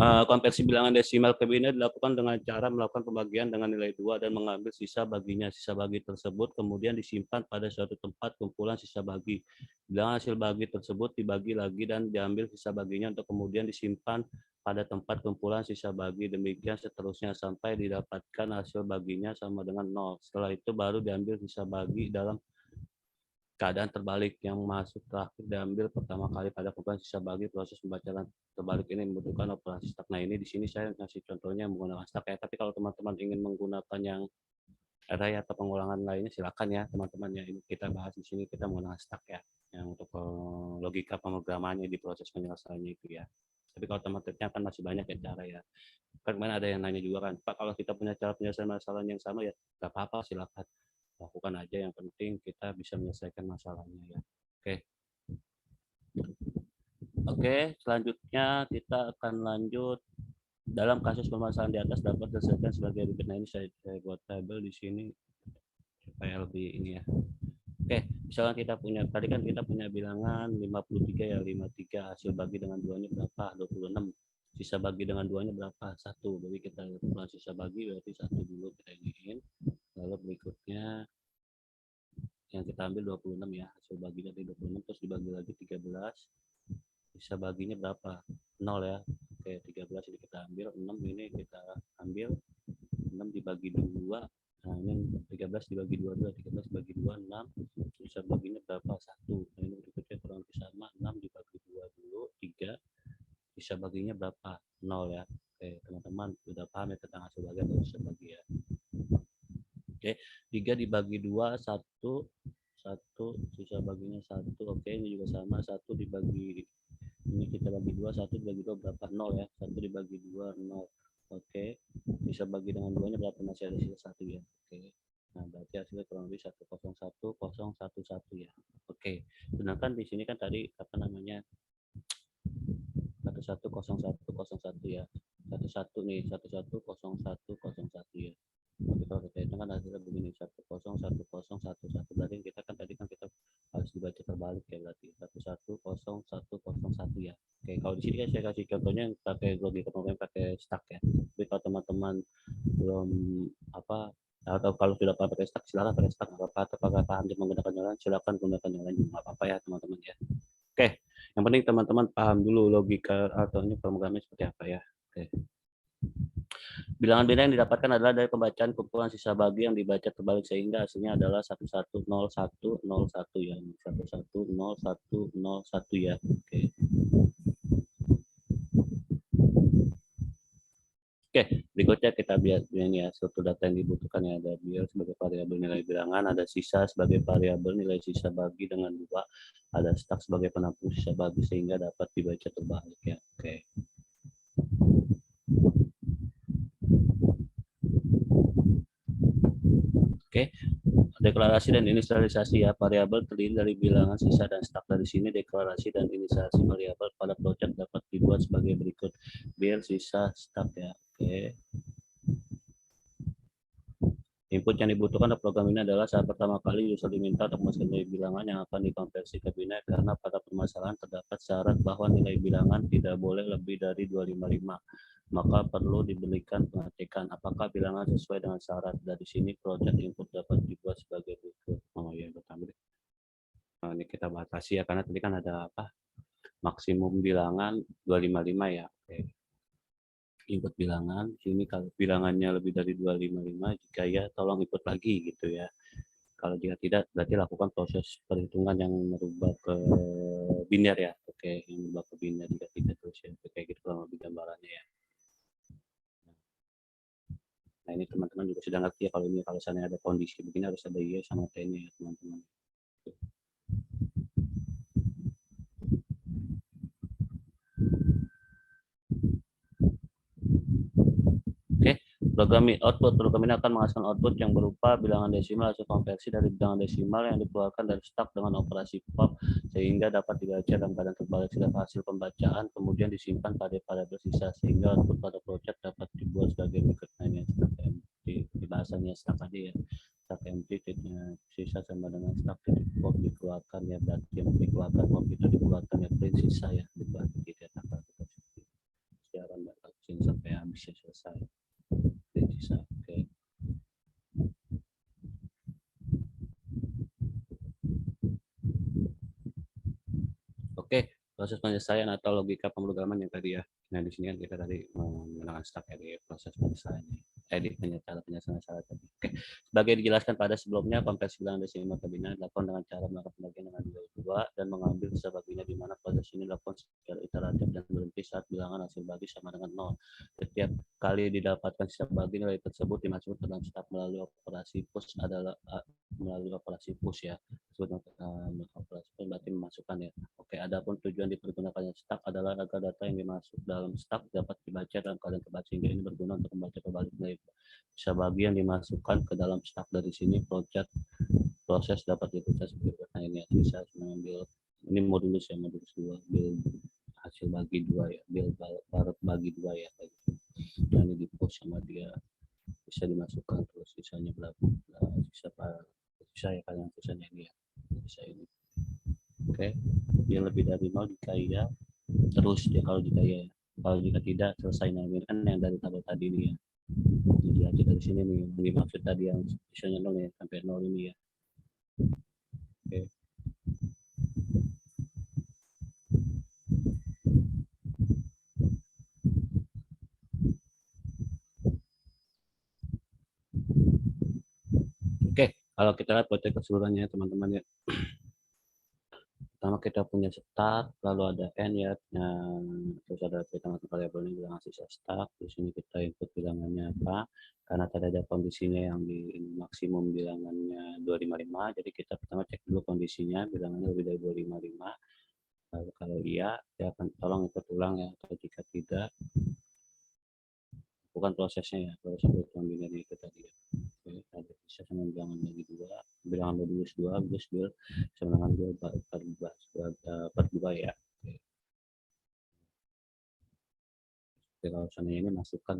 Konversi bilangan desimal ke biner dilakukan dengan cara melakukan pembagian dengan nilai 2 dan mengambil sisa baginya. Sisa bagi tersebut kemudian disimpan pada suatu tempat kumpulan sisa bagi. Bilangan hasil bagi tersebut dibagi lagi dan diambil sisa baginya untuk kemudian disimpan pada tempat kumpulan sisa bagi. Demikian seterusnya sampai didapatkan hasil baginya sama dengan 0. Setelah itu baru diambil sisa bagi dalam keadaan terbalik, yang masuk terakhir diambil pertama kali pada kumpulan sisa bagi. Proses pembacaan terbalik ini membutuhkan operasi stack. Nah ini di sini saya ngasih contohnya menggunakan stack ya, tapi kalau teman-teman ingin menggunakan yang array atau pengulangan lainnya silakan ya teman-teman ya. Ini kita bahas di sini kita menggunakan stack ya, yang untuk logika pemrogramannya di proses penyelesaiannya itu ya. Tapi kalau teman-teman kan masih banyak ya cara ya. Kan kemarin ada yang nanya juga kan, Pak kalau kita punya cara penyelesaian masalah yang sama ya nggak apa-apa, silakan lakukan aja, yang penting kita bisa menyelesaikan masalahnya ya. Oke, selanjutnya kita akan lanjut. Dalam kasus permasalahan di atas dapat diselesaikan sebagai berikut. Nah ini saya buat tabel di sini supaya lebih ini ya. Oke, misalkan kita punya, tadi kan kita punya bilangan 53 ya, 53 hasil bagi dengan 2-nya berapa, 26. Sisa bagi dengan 2-nya berapa, 1. Jadi kita lakukan sisa bagi berarti 1 dulu kita iniin. Lalu berikutnya yang kita ambil 26 ya, hasil bagi dari 26 terus dibagi lagi 13, bisa baginya berapa, 0 ya. Oke, 13 ini kita ambil, 6 ini kita ambil, 6 dibagi 2, nah ini 13 dibagi 2, 13 dibagi 2, 6, bisa baginya berapa, 1. Nah ini berikutnya kurang lebih sama, 6 dibagi 2 dulu, 3, bisa baginya berapa, 0 ya. Oke, teman-teman sudah paham ya tentang hasil bagi atau bisa bagi ya. Oke, 3 dibagi 2, 1, sisa baginya 1. Oke, ini juga sama, 1 dibagi, ini kita bagi 2, 1 dibagi 2 berapa, 0 ya. 1 dibagi 2, 0. Oke, bisa bagi dengan 2-nya berapa, masih ada sisa 1 ya. Oke, nah berarti hasilnya kurang lebih 101,011 ya. Oke, sedangkan di sini kan tadi apa namanya 1101,001 ya. 11 nih, 11,001,001 ya. Tapi kalau kita hitung kan hasilnya begini, 101,011. Berarti kita kan tadi kan kita harus dibaca terbalik ya, berarti 110,101 ya. Oke, kalau di sini kan saya kasih contohnya yang pakai logika pemrograman pakai stack ya. Tapi kalau teman-teman belum apa, atau kalau sudah pakai stack silakan pakai stack, atau pakai paham menggunakan yang lain silakan gunakan yang lain, nggak apa-apa ya teman-teman ya. Oke, yang penting teman-teman paham dulu logika atau ini pemrograman seperti apa ya. Oke. Bilangan biner yang didapatkan adalah dari pembacaan kumpulan sisa bagi yang dibaca terbalik sehingga hasilnya adalah 110101 ya. 110101 ya. Oke. Oke, berikutnya kita biar ini ya, suatu data yang dibutuhkan ya, ada biar sebagai variabel nilai bilangan, ada sisa sebagai variabel nilai sisa bagi dengan 2, ada stack sebagai penampung sisa bagi sehingga dapat dibaca terbalik ya. Oke. Oke, deklarasi dan inisialisasi ya. Variabel terdiri dari bilangan sisa dan stak. Dari sini deklarasi dan inisialisasi variabel pada project dapat dibuat sebagai berikut. Bir, sisa, stak ya. Oke. Input yang dibutuhkan dalam program ini adalah saat pertama kali user diminta untuk memasukkan nilai bilangan yang akan dikonversi ke binary, karena pada permasalahan terdapat syarat bahwa nilai bilangan tidak boleh lebih dari 255. Maka perlu diberikan pengecekan apakah bilangan sesuai dengan syarat. Dari sini project input dapat dibuat sebagai berikut. Oh ya, pertama ini kita batasi ya, karena tadi kan ada apa? Maksimum bilangan 255 ya. Oke. Input bilangan, sini kalau bilangannya lebih dari 255, jika ya tolong input lagi gitu ya. Kalau jika tidak, berarti lakukan proses perhitungan yang merubah ke biner ya. Oke, yang merubah ke biner, jika tidak terus ya. Kayak gitu kurang lebih gambarannya ya. Nah ini teman-teman juga sudah ngerti ya, kalau ini kalau misalnya ada kondisi begini harus ada yes sama T-nya ya teman-teman. Oke, program ini akan menghasilkan output yang berupa bilangan desimal hasil konversi dari bilangan desimal yang dikeluarkan dari stak dengan operasi pop sehingga dapat dibaca dalam keadaan terbalik. Setelah hasil pembacaan kemudian disimpan pada variabel sisa sehingga output pada project dapat dibuat sebagai berikut. Nah, ini stak empty, di bahasanya stak tadi ya. Stak empty sisa sama dengan stak pop dikeluarkan ya, berarti yang dikeluarkan pop itu dikeluarkan ya print sisa ya, dibagi tidak akan siaran data sampai habis ya, selesai. Sisa, oke. Oke, proses penyelesaian atau logika pemrograman yang tadi ya. Nah di sini kan kita tadi menggunakan stak ya di proses penyelesaian. Di penyelesaian syarat tadi. Oke, sebagai dijelaskan pada sebelumnya, konversi bilangan desimal ke biner dilakukan dengan cara melakukan pembagian dengan nilai 2 dan mengambil sisa baginya, di mana proses ini dilakukan secara iteratif dan berhenti saat bilangan hasil bagi sama dengan 0. Setiap kali didapatkan sisa bagi, nilai tersebut dimasukkan ke dalam stak melalui operasi push ya. Operasi push berarti memasukkan ya. Oke, adapun tujuan dipergunakannya stak adalah agar data yang dimasuk dalam stak dapat dibaca dalam keadaan terbaca, sehingga ini berguna untuk membaca kembali nilai sisa bagi yang dimasukkan ke dalam stak. Dari sini proses dapat dibaca seperti berikut. Nah ini bisa mengambil ini modulus ya, modulus 2 build hasil bagi 2 ya, build barat bagi 2 ya. Nah ini di post sama dia bisa dimasukkan terus sisanya berapa, sisa ya, kalian sisanya ini ya, bisa ini. Oke, yang lebih dari 0 jika iya, terus ya kalau jika iya. Kalau jika tidak, selesai. Nah ini kan yang dari tabel tadi ini ya. Jadi aja dari sini nih, yang dimaksud tadi yang sisanya 0 ya, sampai 0 ini ya. Oke. Oke, kalau kita lihat project keseluruhannya teman-teman ya. Pertama kita punya stak, lalu ada n ya, terus ada kita masuk variabelnya bilangan sisa stak. Di sini kita input bilangannya apa, karena tadi ada kondisinya yang di maksimum bilangannya 255, jadi kita pertama cek dulu kondisinya, bilangannya lebih dari 255. Lalu kalau iya, dia akan tolong input ulang ya, atau jika tidak, bukan prosesnya ya, proses perhitungan biner itu tadi ya. Oke, ada bisa sama bilangan bagi 2, bilangan modulus 2 plus build sama dengan build per 2 ya. Oke. Oke, kalau misalnya ini masukkan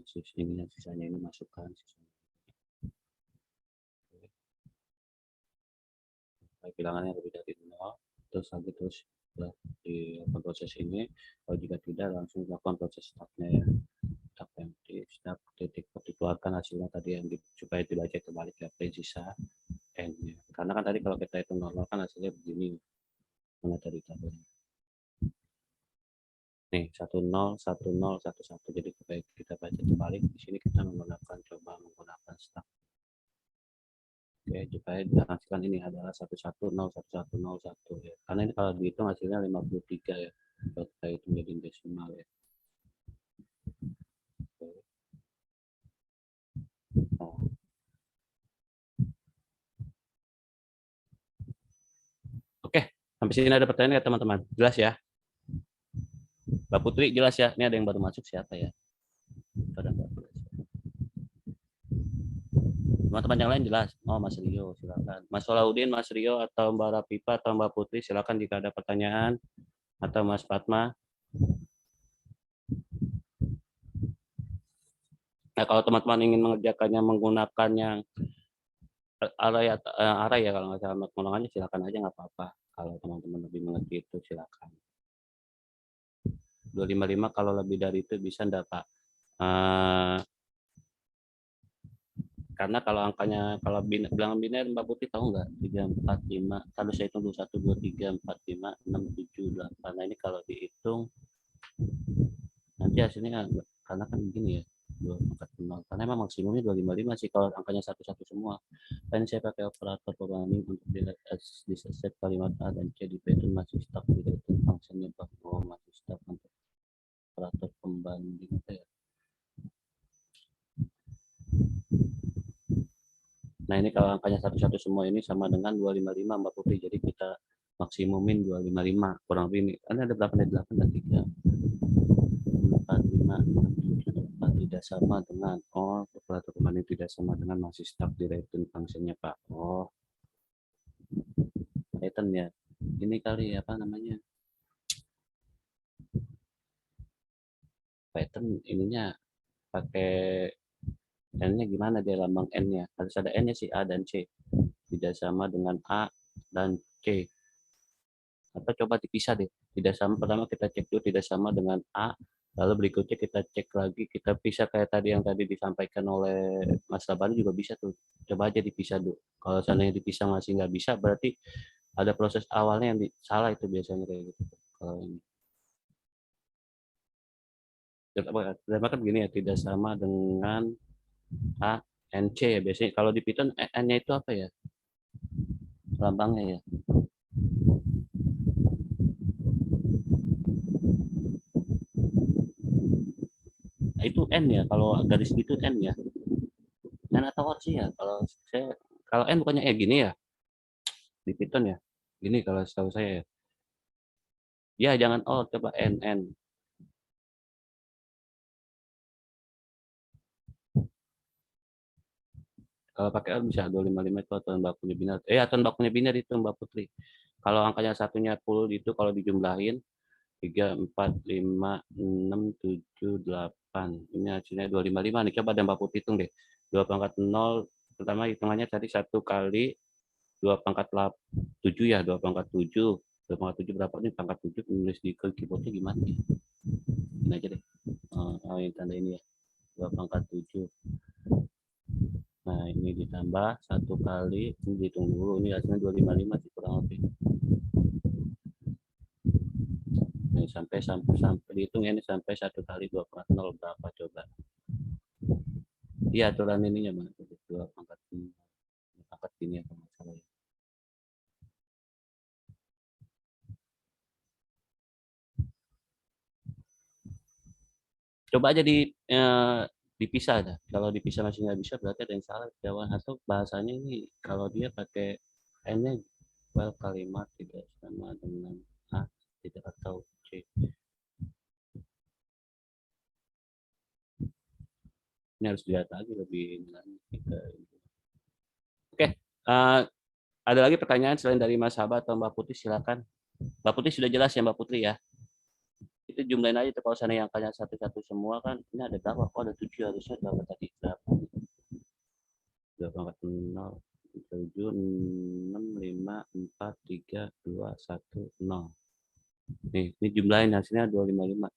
sisanya ini masukkan sisanya. Oke. Bilangannya lebih dari 0, terus lagi terus di proses ini. Kalau jika tidak, langsung lakukan proses staknya ya. Stak empty, stak titik dikeluarkan hasilnya tadi yang supaya dibaca kembali ke print sisa n -nya. Karena kan tadi kalau kita hitung normal kan hasilnya begini, mana tadi tabelnya nih 101011, jadi supaya kita baca kembali di sini kita coba menggunakan stak. Oke, supaya dihasilkan ini adalah 1101101 ya, karena ini kalau dihitung hasilnya 53 ya, kalau kita hitung jadi desimal ya. Oh. Oke, sampai sini ada pertanyaan ya teman-teman? Jelas ya? Mbak Putri jelas ya? Ini ada yang baru masuk siapa ya? Pada Mbak Putri. Teman-teman yang lain jelas. Oh, Mas Rio, silakan. Mas Solahuddin, Mas Rio, atau Mbak Rapipa, atau Mbak Putri, silakan jika ada pertanyaan. Atau Mas Fatma. Nah, kalau teman-teman ingin mengerjakannya menggunakan yang array ya, kalau nggak salah pengulangannya silakan aja, nggak apa-apa. Kalau teman-teman lebih mengerti itu silakan. 255 kalau lebih dari itu bisa enggak, Pak? Karena kalau angkanya, kalau bilangan biner Mbak Putri tahu nggak? 3, 4, 5, kalau saya hitung 1, 2, 3, 4, 5, 6, 7, 8. Nah, ini kalau dihitung nanti hasilnya karena kan begini ya, 2 pangkat 0. Karena memang maksimumnya 255 sih kalau angkanya satu-satu semua. Dan saya pakai operator programming untuk di set kalimat A dan C di Python masih stuck di return functionnya, bahwa masih stuck untuk operator pembanding ya. Nah, ini kalau angkanya satu-satu semua ini sama dengan 255 Mbak Putri. Jadi kita maksimumin 255 kurang lebih ini. Ini ada berapa nih? 8 dan 3. 4, 5, 6, 7, 8 tidak sama dengan operator pembanding tidak sama dengan masih stuck di return functionnya, Pak. Return ya. Ini kali apa namanya? Python ininya pakai N-nya gimana dia, lambang N-nya? Harus ada N-nya sih, A dan C. Tidak sama dengan A dan C. Atau coba dipisah deh. Tidak sama, pertama kita cek dulu tidak sama dengan A, lalu berikutnya kita cek lagi, kita pisah kayak tadi yang tadi disampaikan oleh Mas Labani juga bisa tuh. Coba aja dipisah dulu. Kalau seandainya dipisah masih nggak bisa, berarti ada proses awalnya yang salah itu biasanya kayak gitu. Kalau ini. Pertama kan begini ya, tidak sama dengan A, N, C ya. Biasanya kalau di Python N-nya itu apa ya? Lambangnya ya. Nah, itu N ya, kalau garis gitu N ya. N atau O sih ya, kalau N bukannya gini ya di Python ya, gini kalau setahu saya ya. Ya jangan O, coba N. Kalau pakai L bisa 255 itu aturan bakunya biner. Aturan bakunya biner itu Mbak Putri. Kalau angkanya satunya full itu kalau dijumlahin 3, 4, 5, 6, 7, 8. Ini hasilnya 255 nih. Coba ada Mbak Putri hitung deh. 2 pangkat 0, pertama hitungannya tadi 1 kali 2 pangkat 7 ya, 2 pangkat 7. 2 pangkat 7 berapa nih? Pangkat 7 menulis di keyboardnya gimana nih? Ini aja deh. Yang tanda ini ya. 2 pangkat 7. Nah, ini ditambah 1 kali, ini dihitung dulu. Ini hasilnya 255 sih kurang lebih. Nah, sampai dihitung ya, ini sampai 1 kali 2 pangkat 0 berapa coba? Iya, aturan ininya Mas. 2 pangkat 0. Pangkat ini ya kalau salah ya. Coba aja dipisah dah. Kalau dipisah masih nggak bisa, berarti ada yang salah jawaban, atau bahasanya ini kalau dia pakai N-nya kalimat tidak sama dengan A, tidak atau C. Ini harus dilihat lagi lebih lanjut. Oke, ada lagi pertanyaan selain dari Mas Haba atau Mbak Putri, silakan. Mbak Putri sudah jelas ya Mbak Putri ya? Itu jumlahin aja tuh, kalau seandainya angkanya satu-satu semua kan, ini ada berapa? Oh ada 7, harusnya berapa tadi? 0, 7, 6, 5, 4, 3, 2, 1, 0. Nih, ini jumlahin hasilnya 255.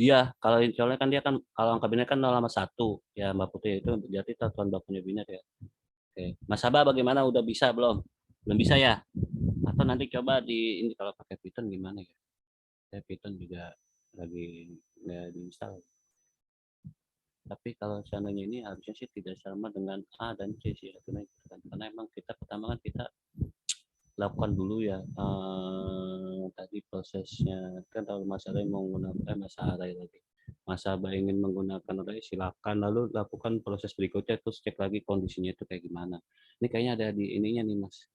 Iya, kalau soalnya kan dia kan kalau angka biner kan 0 sama 1 ya Mbak Putri, itu berarti satuan bakunya biner ya. Oke. Mas Sabah bagaimana, udah bisa belum? Belum bisa ya? Atau nanti coba di ini kalau pakai Python gimana ya? Saya Python juga lagi nggak diinstal. Tapi kalau seandainya ini harusnya sih tidak sama dengan A dan C sih, karena emang kita pertama kan kita lakukan dulu ya tadi prosesnya kan. Kalau Mas Arai mau menggunakan Mas Abah ingin menggunakan array, silakan, lalu lakukan proses berikutnya, terus cek lagi kondisinya itu kayak gimana. Ini kayaknya ada di ininya nih Mas,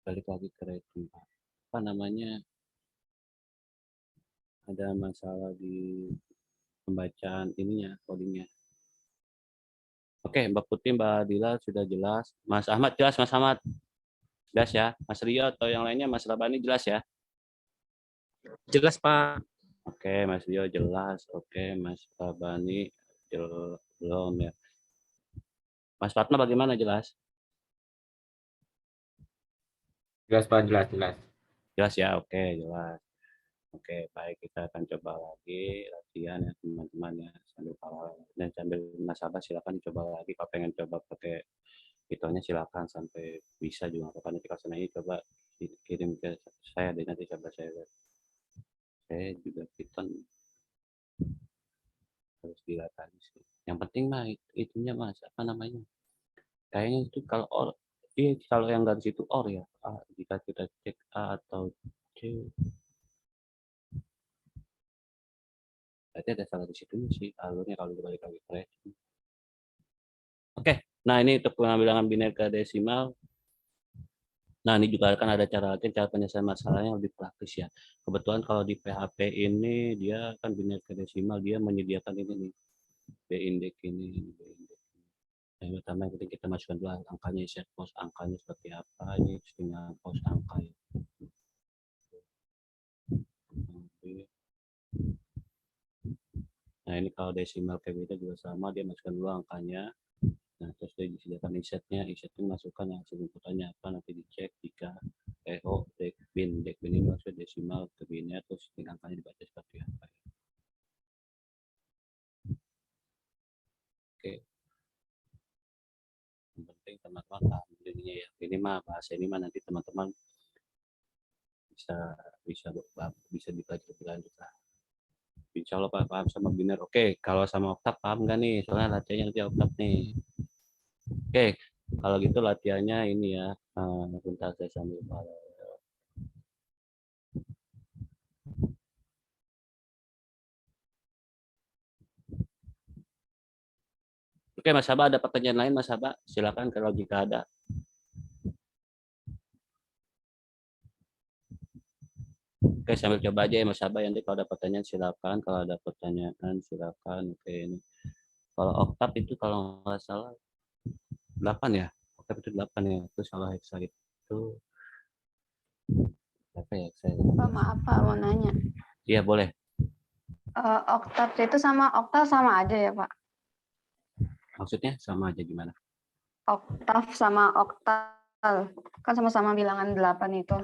balik lagi ke rating apa namanya, ada masalah di pembacaan ininya, codingnya. Oke, Mbak Putih, Mbak Dila sudah jelas. Mas Ahmad jelas, Mas Ahmad. Jelas ya. Mas Rio atau yang lainnya, Mas Rabani jelas ya. Jelas, Pak. Oke, Mas Rio jelas. Oke, Mas Rabani belum ya. Mas Fatma bagaimana jelas? Jelas, Pak. Jelas. Jelas ya, oke, jelas. Oke, baik, kita akan coba lagi latihan ya teman-teman ya, sambil paralel dan sambil nasabah silakan dicoba lagi. Kalau pengen coba pakai Python-nya silakan sampai bisa juga. Apa nanti kalau ini coba dikirim ke saya deh, nanti coba saya lihat. Saya juga Python harus dilatih sih. Yang penting mah itunya Mas, apa namanya? Kayaknya itu kalau kalau yang dari situ ya. Jika kita cek A atau C, berarti ada salah di situ sih alurnya kalau dibalik lagi fresh. Oke, nah ini untuk pengambilan biner ke desimal. Nah ini juga akan ada cara penyelesaian masalahnya lebih praktis ya. Kebetulan kalau di PHP ini dia kan biner ke desimal, dia menyediakan ini nih, B index ini, B index. Yang pertama yang penting kita masukkan dulu angkanya, set post angkanya seperti apa, ini tinggal post angka ya. Nah ini kalau desimal kayak beda juga sama, dia masukkan dulu angkanya. Nah terus dia disediakan insetnya masukkan yang inputannya apa, nanti dicek jika dekbin ini maksud desimal ke binnya, terus angkanya dibaca seperti apa ya. Oke, yang penting teman-teman paham ininya ya. Ini mah bahasa ini mah nanti teman-teman bisa bisa dibagi lebih lanjut lah. Insya Allah Pak paham sama biner. Oke, kalau sama oktav paham nggak nih? Soalnya latihannya nanti oktav nih. Oke, kalau gitu latihannya ini ya. Bentar saya sambil Oke, Mas Haba, ada pertanyaan lain, Mas Haba? Silakan kalau jika ada. Oke, sambil coba aja ya, Mas Haba. Nanti kalau ada pertanyaan silakan. Kalau ada pertanyaan silakan. Oke, ini. Kalau oktav itu kalau nggak salah 8 ya. Oktav itu 8 ya. Terus kalau hexa itu apa ya? Pak, maaf Pak, mau nanya. Iya, boleh. Oktav itu sama oktal sama aja ya Pak? Maksudnya sama aja gimana? Oktav sama oktal. Kan sama-sama bilangan 8 itu.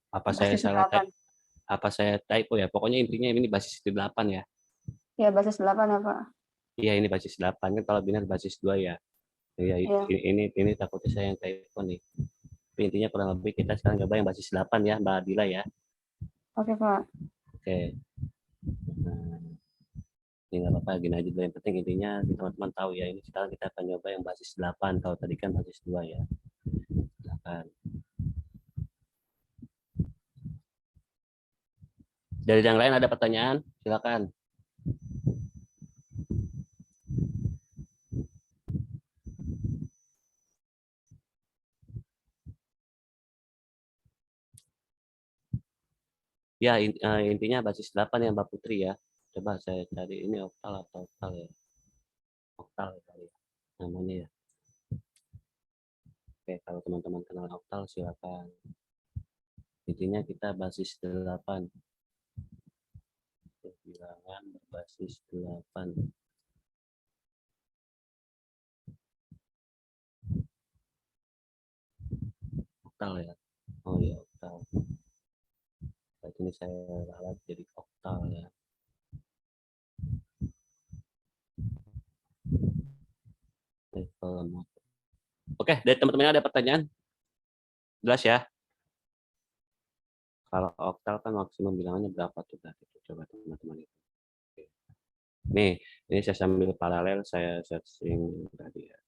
Apa saya Basis salah 8. apa saya typo ya? Pokoknya intinya ini basis 8 ya. Ya, basis 8 ya Pak. Iya, ini basis 8 kan, kalau binar basis 2 ya. Iya, Iya. ini takutnya saya yang typo nih. Tapi intinya kurang lebih kita sekarang coba yang basis 8 ya, Mbak Adila ya. Oke Pak. Oke. Nah, ini nggak apa-apa, gini aja dulu. Yang penting intinya teman-teman tahu ya, ini sekarang kita akan coba yang basis 8. Kalau tadi kan basis 2 ya. Silakan. Dari yang lain ada pertanyaan? Silakan. Ya, intinya basis 8 ya Mbak Putri ya. Coba saya cari ini oktal atau oktal ya. Oktal kali ya namanya ya. Oke, kalau teman-teman kenal oktal silakan. Intinya kita basis 8. Bilangan berbasis 8. Oktal ya. Oh ya, oktal. Berarti ini saya ralat jadi oktal ya. Oke, dari teman-teman ada pertanyaan? Jelas ya? Kalau oktal kan maksimum bilangannya berapa tuh? Coba teman-teman itu. Nih, ini saya sambil paralel saya searching tadi ya.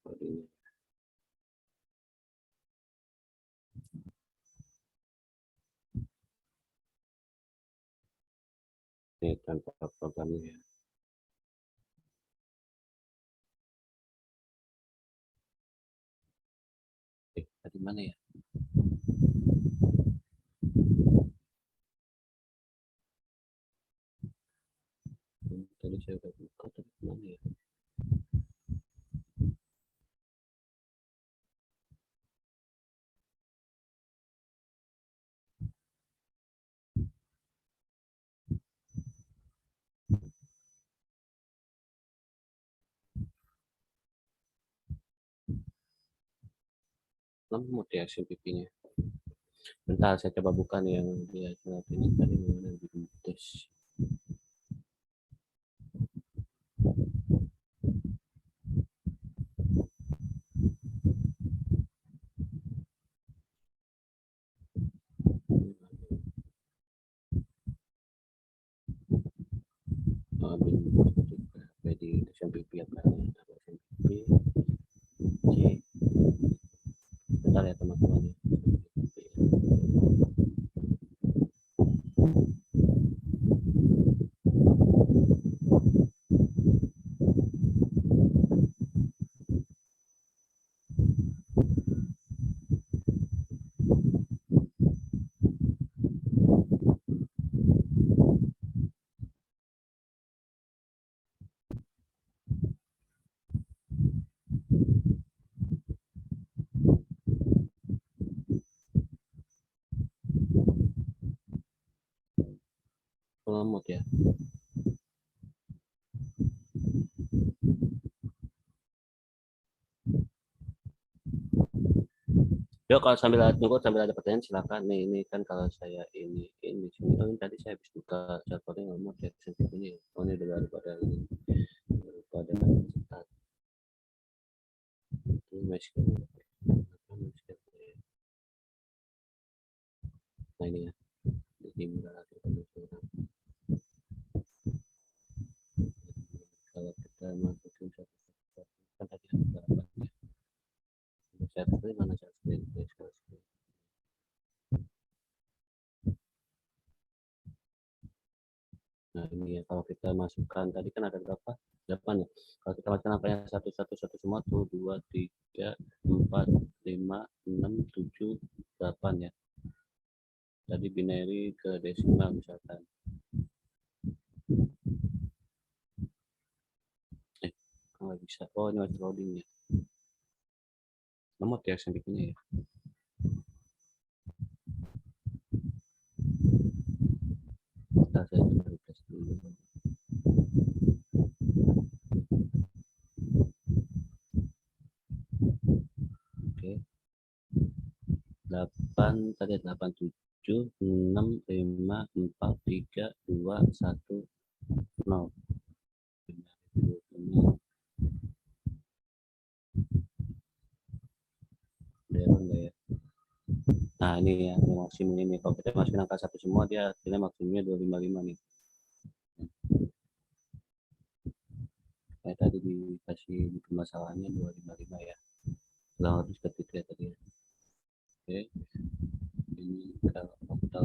Ini tanpa programnya ya. Tadi mana ya? Tadi saya udah buka, tapi kemana ya? Lemot ya SMP-nya. Bentar, saya coba buka nih yang dia curhat ini tadi mana di tes. Di SMP apa SMP C. Bentar ya teman-teman. Lemot ya. Yuk kalau sambil ada pertanyaan silakan. Nih ini kan kalau saya ini sini tadi saya habis buka servernya nggak mau cek sensitifnya. Oh ini udah baru pada start. Ini masih nah ini ya. Ini kalau kita masukin satu kan tadi ada berapa ya? Server mana server? Nah ini ya kalau kita masukkan tadi kan ada berapa? 8 ya. Kalau kita masukkan apa yang satu semua tuh 2, 3, 4, 5, 6, 7, 8 ya. Tadi binary ke desimal misalkan. Nggak bisa. Oh ini masih loading ya. Lemot ya SMP-nya ya. Kita saya coba tes dulu. Oke. 8 tadi 8 7 6 5 4 3 2 1 0. Ya. Nah ini ya maksimum ini kalau kita masukin angka 1 semua dia hasilnya maksimumnya 255 nih. Kayak tadi dikasih di permasalahannya 255 ya. Kurang lebih seperti itu ya tadi ya. Oke. Ini kalau total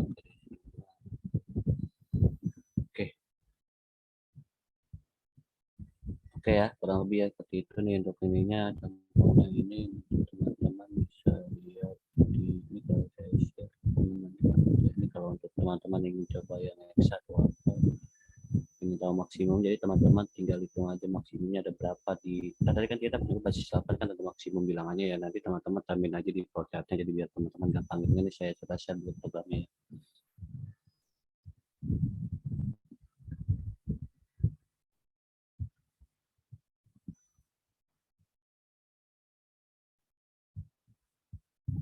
Oke ya, kurang lebih ya seperti itu nih untuk ininya. Contohnya ini teman-teman bisa lihat di ini kalau saya share ini kalau untuk teman-teman yang mencoba yang X1 apa ini tahu maksimum, jadi teman-teman tinggal hitung aja maksimumnya ada berapa di tadi kan kita punya basis 8 kan ada maksimum bilangannya ya, nanti teman-teman tambahin aja di flowchartnya jadi biar teman-teman gampang. Ini saya coba share dulu programnya ya.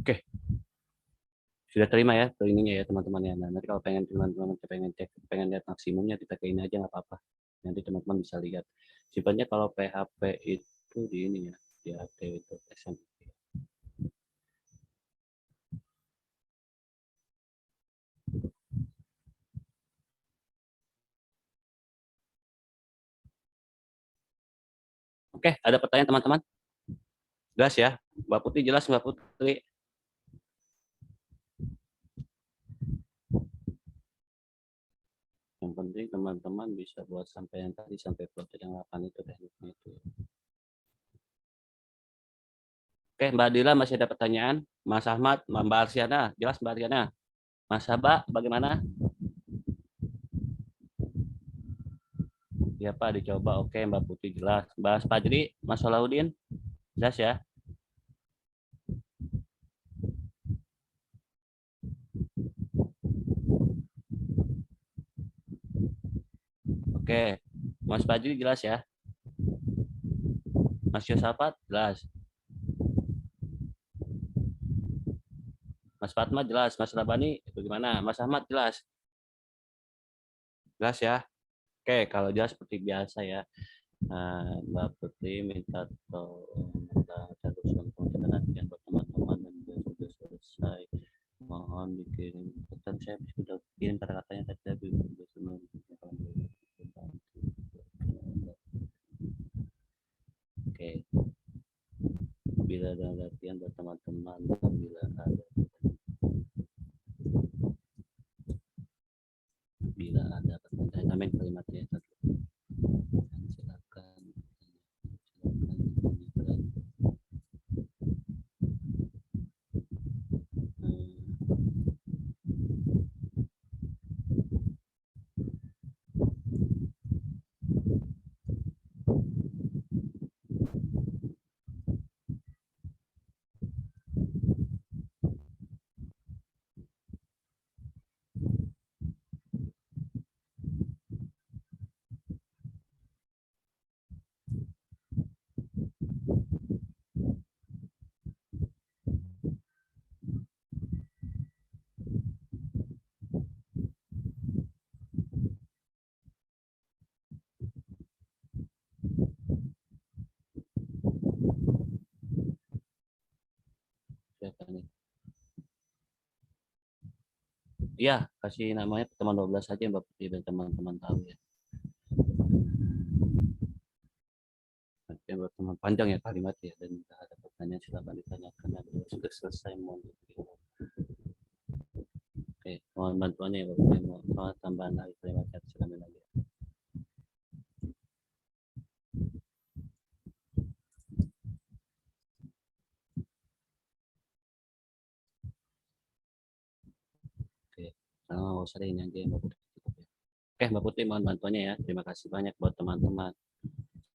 Oke. Sudah terima ya ininya ya teman-teman ya. Nah, nanti kalau pengen teman-teman pengen lihat maksimumnya kita ke ini aja nggak apa-apa. Nanti teman-teman bisa lihat. Sifatnya kalau PHP itu di ini ya, di AT itu SMP. Oke, ada pertanyaan teman-teman? Jelas ya, Mbak Putri jelas Mbak Putri. Yang penting teman-teman bisa buat sampai yang tadi sampai plot yang 8 itu tekniknya itu. Oke, Mbak Dila masih ada pertanyaan? Mas Ahmad, Mbak Arsiana, jelas Mbak Arsiana? Mas Haba, bagaimana? Ya Pak, dicoba. Oke, Mbak Putih jelas. Mbak Fajri, Mas Salahuddin, jelas ya? Oke, Mas Fajri jelas ya? Mas Yosafat jelas. Mas Fatma jelas. Mas Rabani bagaimana? Mas Ahmad jelas. Jelas ya? Oke, kalau jelas seperti biasa ya. Mbak Putri minta tolong teruskan pengertian buat teman-teman dan sudah selesai. Mohon dikirim. Tetap saya sudah kirim kata-katanya tadi. Oke. Bila ada latihan buat teman-teman, bila ada pertanyaan, amin kalimatnya satu. Silakan. Siapa nih? Iya, kasih namanya teman 12 saja Mbak Putri dan teman-teman tahu ya. Nanti buat teman panjang ya kalimat ya, dan jika ada pertanyaan silakan ditanyakan. Sudah selesai mohon. Oke, mohon bantuannya ya Mbak Putri. Mohon tambahan lagi kalimatnya silakan lagi. Oke, sama mau sering aja Mbak Putri. Oke, Mbak Putri mohon bantuannya ya. Terima kasih banyak buat teman-teman.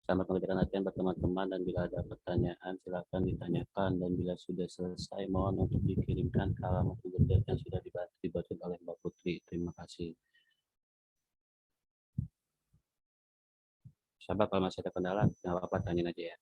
Selamat mengerjakan latihan buat teman-teman, dan bila ada pertanyaan silakan ditanyakan, dan bila sudah selesai mohon untuk dikirimkan ke alamat Google Doc yang sudah dibuat oleh Mbak Putri. Terima kasih. Sahabat, kalau masih ada kendala, nggak apa-apa, tanyain aja ya.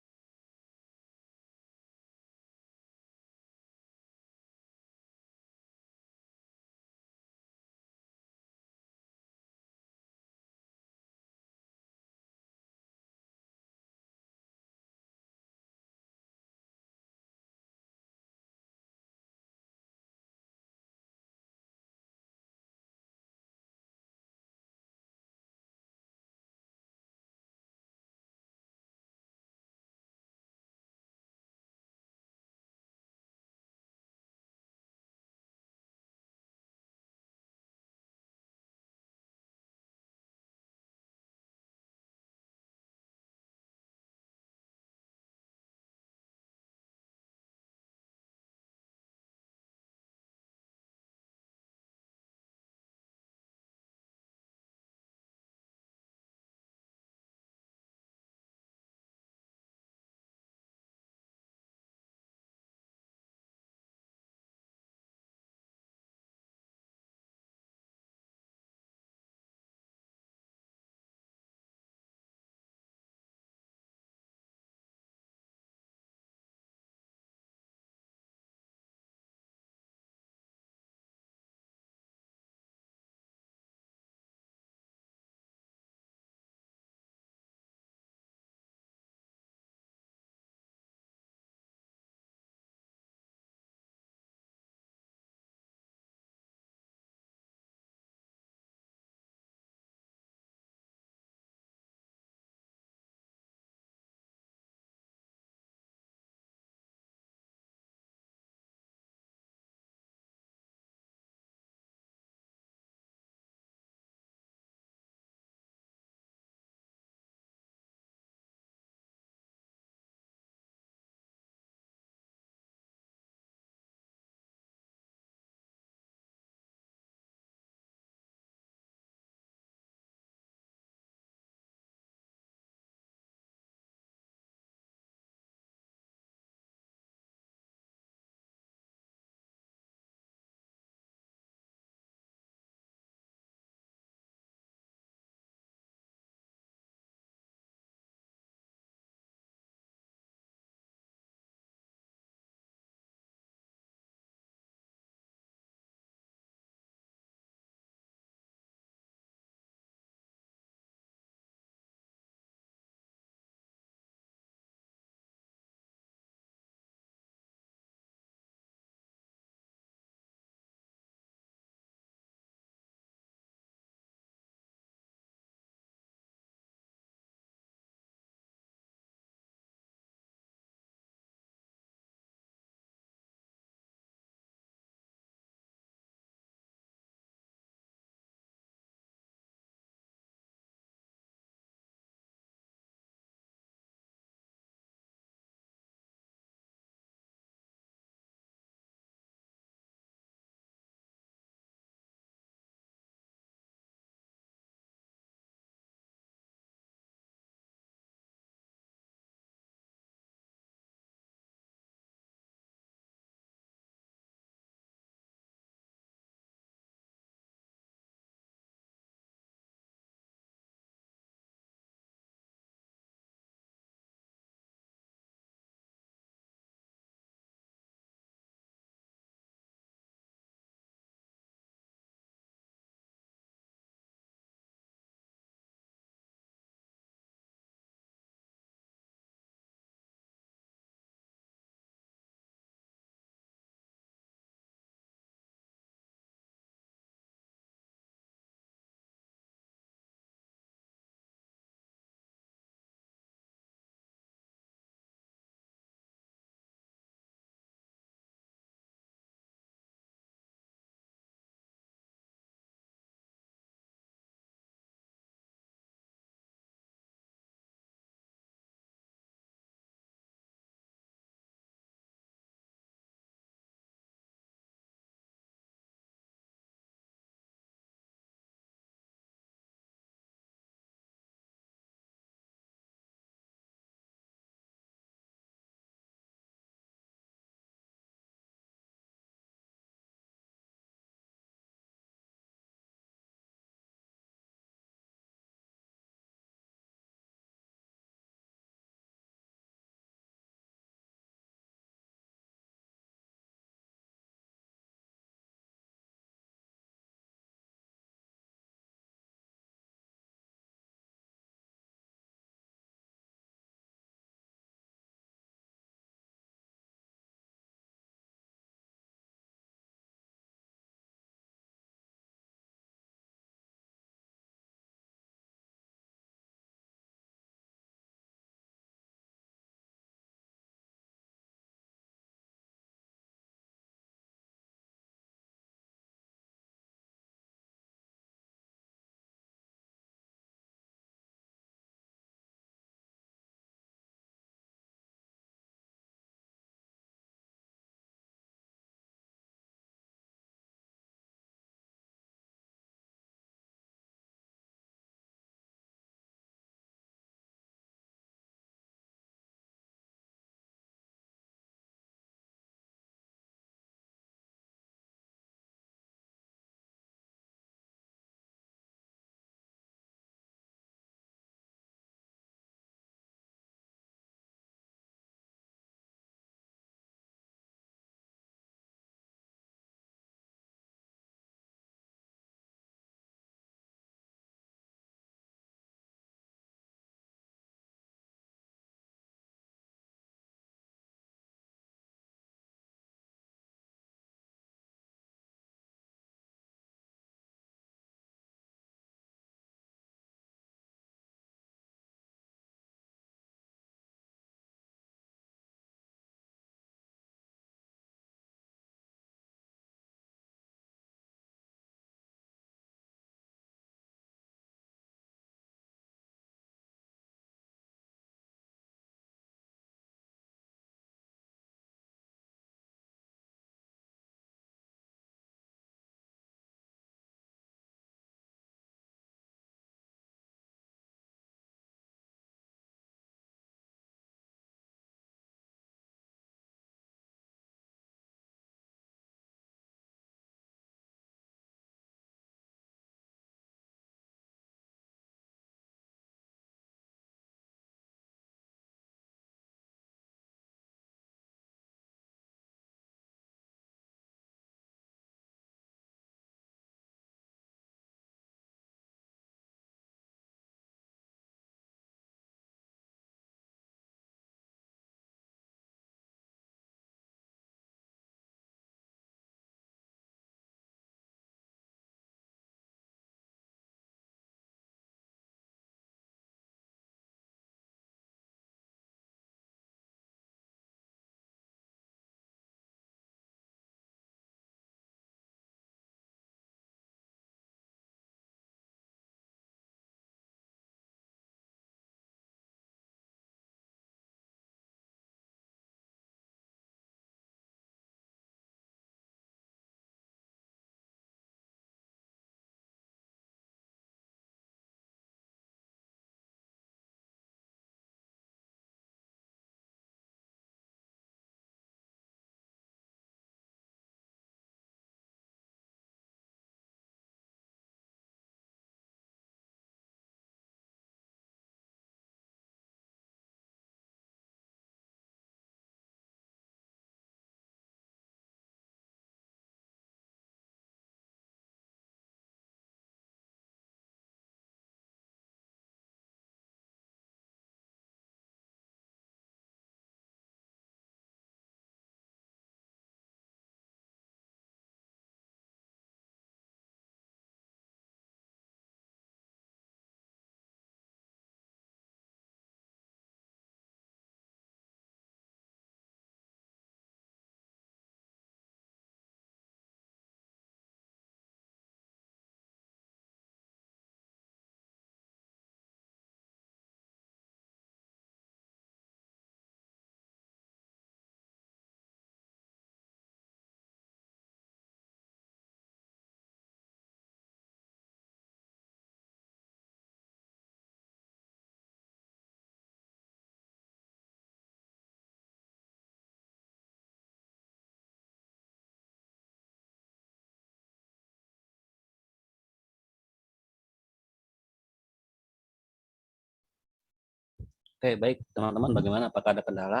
Oke, baik teman-teman, bagaimana? Apakah ada kendala?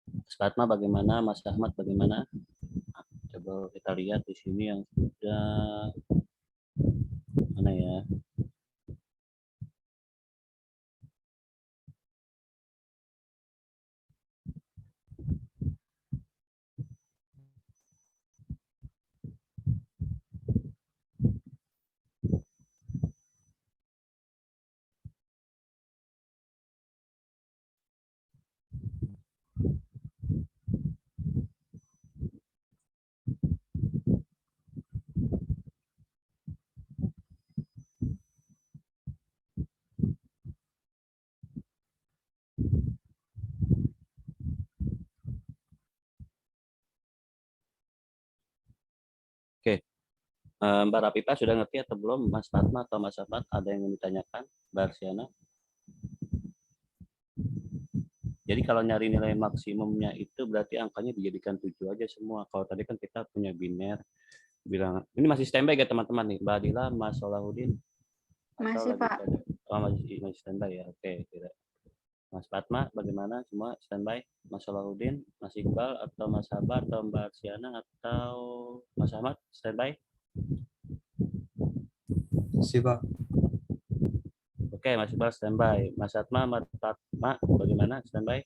Mas Fatma bagaimana? Mas Ahmad bagaimana? Coba kita lihat di sini yang sudah mana ya? Oke, Mbak Rapita sudah ngerti atau belum? Mas Fatma atau Mas Ahmad ada yang ingin ditanyakan? Mbak Arsiana? Jadi kalau nyari nilai maksimumnya itu berarti angkanya dijadikan 7 aja semua. Kalau tadi kan kita punya biner bilang ini masih standby ya teman-teman nih, Mbak Adila, Mas Solahuddin atau Masih, lagi Pak. pada masih standby ya. Oke, tidak. Mas Fatma bagaimana, semua standby? Mas Solahuddin, Mas Iqbal atau Mas Sabar atau Mbak Arsiana atau Mas Ahmad standby? Masih, Pak. Oke, Mas Iqbal standby. Mas Fatma, Mas Fatma bagaimana standby?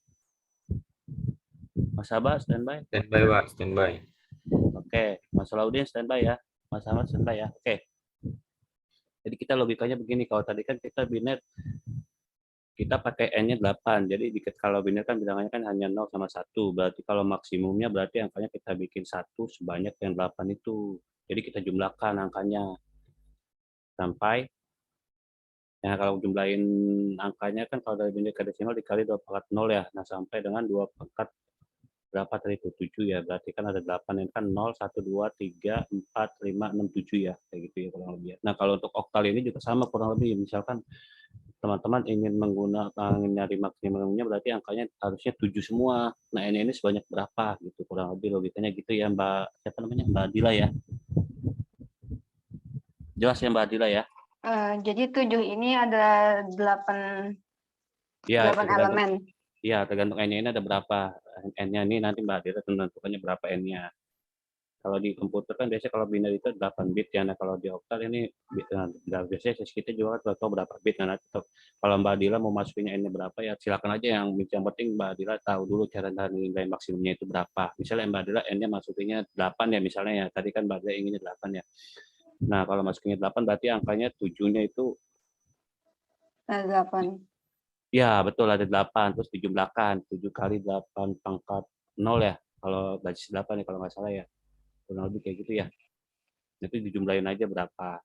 Mas Sabar standby? Standby, Pak. Standby. Oke, Mas Solahuddin standby ya. Mas Ahmad standby ya. Oke. Jadi kita logikanya begini, kalau tadi kan kita biner kita pakai n-nya 8. Jadi kalau biner kan bilangannya kan hanya 0 sama 1. Berarti kalau maksimumnya berarti angkanya kita bikin 1 sebanyak yang 8 itu. Jadi kita jumlahkan angkanya sampai ya kalau jumlahin angkanya kan kalau dari biner ke desimal dikali 2 pangkat 0 ya. Nah, sampai dengan 2 pangkat berapa tadi itu? 7 ya. Berarti kan ada 8 yang kan 0, 1, 2, 3, 4, 5, 6, 7 ya. Kayak gitu ya kurang lebih. Nah, kalau untuk oktal ini juga sama kurang lebih. Misalkan teman-teman ingin nyari maksimumnya berarti angkanya harusnya 7 semua. Nah, ini sebanyak berapa gitu kurang lebih logikanya gitu ya Mbak. Siapa namanya? Mbak Adila ya. Jelas ya Mbak Adila ya? Jadi 7 ini ada 8 Iya, elemen. Iya, tergantung N-nya ini ada berapa. N-nya ini nanti Mbak Adila tentukannya berapa N-nya. Kalau di komputer kan biasanya kalau biner itu 8 bit ya. Nah, kalau di oktal ini biasanya kita juga kan tahu berapa bit. Nah, kalau Mbak Adila mau masukinnya N-nya berapa ya silakan aja, yang penting Mbak Adila tahu dulu cara nilai maksimumnya itu berapa. Misalnya Mbak Adila N-nya masukinnya 8 ya misalnya ya. Tadi kan Mbak Adila inginnya 8 ya. Nah, kalau masukinnya 8 berarti angkanya 7-nya itu 8. ya betul ada 8 terus dijumlahkan 7 kali 8 pangkat 0 ya. Kalau basis 8 ya kalau nggak salah ya. Kurang lebih kayak gitu ya. Itu dijumlahin aja berapa.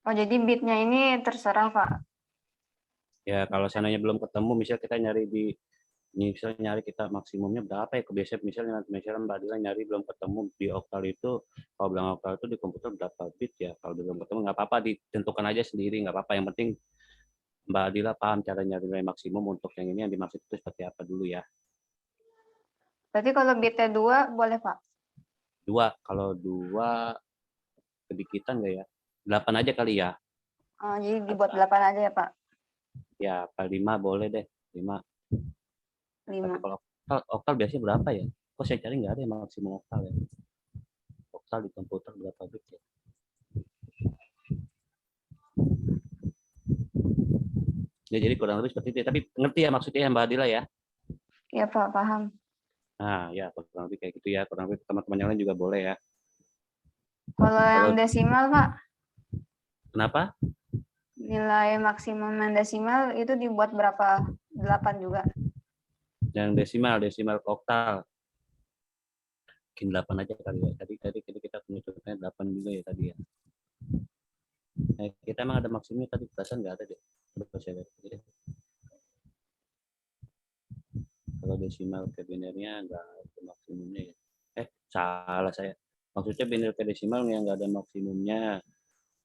Oh, jadi bitnya ini terserah, Pak. Ya kalau sananya belum ketemu, misal kita nyari misalnya nyari kita maksimumnya berapa ya, kebiasaan misalnya Mbak Dila nyari belum ketemu di oktal itu, kalau bilang oktal itu di komputer berapa bit ya, kalau belum ketemu nggak apa-apa, ditentukan aja sendiri nggak apa-apa, yang penting Mbak Dila paham cara nyari nilai maksimum untuk yang ini yang dimaksud itu seperti apa dulu ya. Berarti kalau bitnya 2 boleh, Pak? 2, kalau 2 kedikitan nggak ya, 8 aja kali ya. Jadi dibuat 8 aja ya, Pak? Ya, 5 boleh deh, 5. 5. Tapi kalau oktal biasanya berapa ya? Kok saya cari nggak ada yang maksimum oktal ya. Oktal di komputer berapa bit ya? Ya, jadi kurang lebih seperti itu. Tapi ngerti ya maksudnya ya Mbak Adila ya? Iya, Pak, paham. Nah, ya kurang lebih kayak gitu ya. Kurang lebih teman-teman yang lain juga boleh ya. Kalau yang desimal, Pak, Kenapa? nilai maksimum yang desimal itu dibuat berapa? 8 juga? Yang desimal ke oktal. Mungkin 8 aja kali ya. Tadi kita punya contohnya 8 juga ya tadi ya. Kita emang ada maksimumnya tadi, perasaan nggak ada deh. Coba saya lihat aja. Kalau desimal ke binernya nggak ada maksimumnya ya. Salah saya. Maksudnya biner ke desimal yang nggak ada maksimumnya.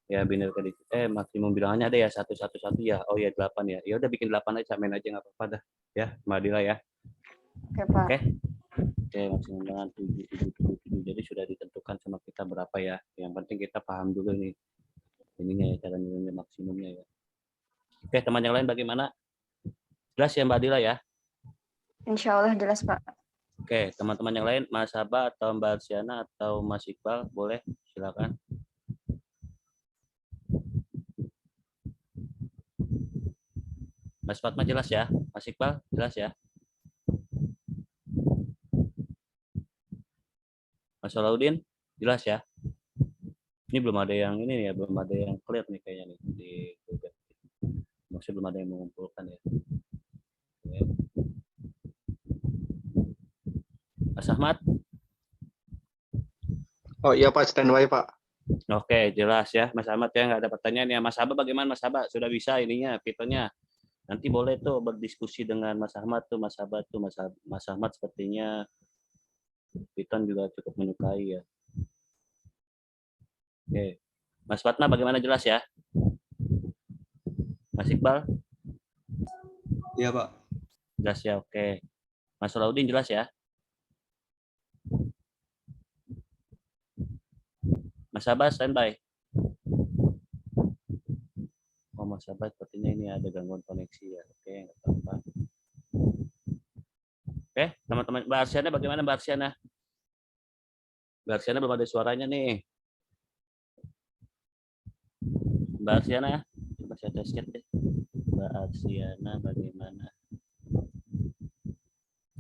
Ya biner ke maksimum bilangannya ada ya 111 ya. Oh ya 8 ya. Ya udah bikin 8 aja, samain aja nggak apa-apa dah. Ya, Mbak Adila ya. Oke, Pak. Oke, maksimum bilangan 7. Jadi sudah ditentukan sama kita berapa ya. Yang penting kita paham dulu nih ininya ya, cara nilai maksimumnya ya. Oke, teman yang lain bagaimana? Jelas ya Mbak Dila ya? Insya Allah jelas Pak. Oke, teman-teman yang lain, Mas Haba atau Mbak Arsiana atau Mas Iqbal, boleh silakan. Mas Fatma jelas ya? Mas Iqbal jelas ya? Mas Salahuddin jelas ya? Ini belum ada yang ini ya, belum ada yang clear nih kayaknya nih di Google. Maksudnya belum ada yang mengumpulkan ya. Oke. Mas Ahmad? Oh iya Pak, standby Pak. Oke, jelas ya Mas Ahmad ya, nggak ada pertanyaan ya. Mas Haba bagaimana Mas Haba? Sudah bisa ininya, fiturnya? Nanti boleh tuh berdiskusi dengan Mas Ahmad tuh, Mas Haba tuh, Mas Ahmad sepertinya Python juga cukup menyukai ya. Oke. Mas Fatma bagaimana, jelas ya? Mas Iqbal? Iya, Pak. Jelas ya, oke. Mas Salahuddin jelas ya? Mas Abbas standby. Oh, Mas Abbas sepertinya ini ada gangguan koneksi ya. Oke, nggak apa-apa. Oke, teman-teman. Mbak Arsiana bagaimana Mbak Arsiana? Mbak Arsiana belum ada suaranya nih. Mbak Arsiana, coba saya tes chat deh. Mbak Arsiana bagaimana?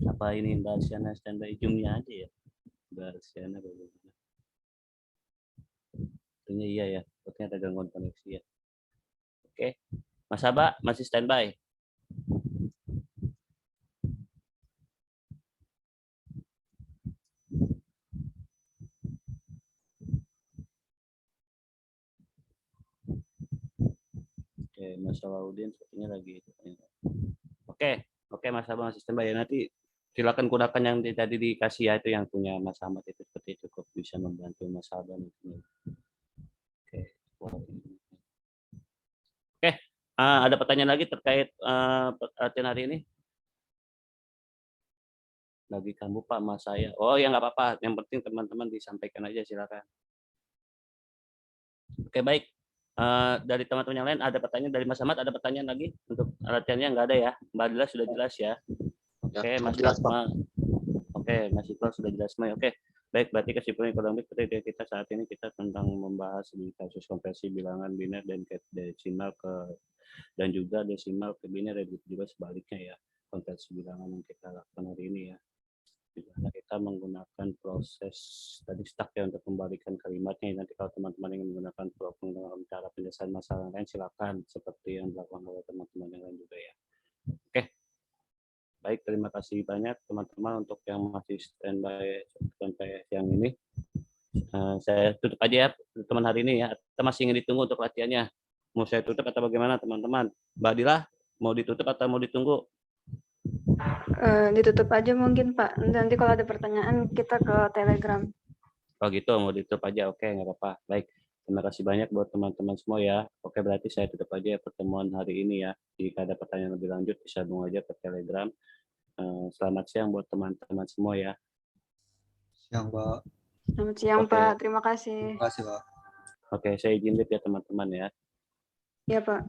Apa ini Mbak Arsiana standby Zoom-nya aja ya? Mbak Arsiana bagaimana? Tentunya iya ya, sepertinya ada gangguan koneksi ya. Oke, Mas Aba masih standby. Oke, Mas Salahuddin sepertinya lagi. Oke, Mas Aba masih standby ya. Nanti silakan gunakan yang tadi dikasih ya, itu yang punya Mas Ahmad itu seperti cukup bisa membantu Mas Aba nantinya. Oke. Oke, ada pertanyaan lagi terkait latihan hari ini? Lagi kamu Pak, Mas saya. Oh ya nggak apa-apa. Yang penting teman-teman disampaikan aja, silakan. Oke baik. Dari teman-teman yang lain ada pertanyaan, dari Mas Ahmad ada pertanyaan lagi untuk latihannya? Nggak ada ya? Mbak Adila sudah jelas ya? Oke, Ya, Mas jelas, Pak. Fatma. Oke, Mas Iqbal sudah jelas semua. Oke, baik. Berarti kesimpulan kurang lebih seperti kita saat ini kita tentang membahas di kasus konversi bilangan biner dan ke desimal ke, dan juga desimal ke biner dan juga sebaliknya ya, konversi bilangan yang kita lakukan hari ini ya. Di mana kita menggunakan proses tadi stuck ya untuk membalikan kalimatnya. Nanti kalau teman-teman ingin menggunakan cara penyelesaian masalah lain, silakan seperti yang dilakukan oleh teman-teman yang lain juga ya. Oke, baik, terima kasih banyak teman-teman untuk yang masih standby sampai siang ini. Saya tutup aja ya teman hari ini ya. Kita masih ingin ditunggu untuk latihannya. Mau saya tutup atau bagaimana teman-teman? Mbak Dila, mau ditutup atau mau ditunggu? Ditutup aja mungkin Pak. Nanti kalau ada pertanyaan kita ke Telegram. Oh gitu, mau ditutup aja. Oke, nggak apa-apa. Baik, terima kasih banyak buat teman-teman semua ya. Oke, berarti saya tutup aja ya pertemuan hari ini ya. Jika ada pertanyaan lebih lanjut, disambung aja ke Telegram. Selamat siang buat teman-teman semua ya. Siang, Pak. Selamat siang Oke. Pak. Terima kasih. Terima kasih, Pak. Oke, saya izin ya teman-teman ya. Ya Pak.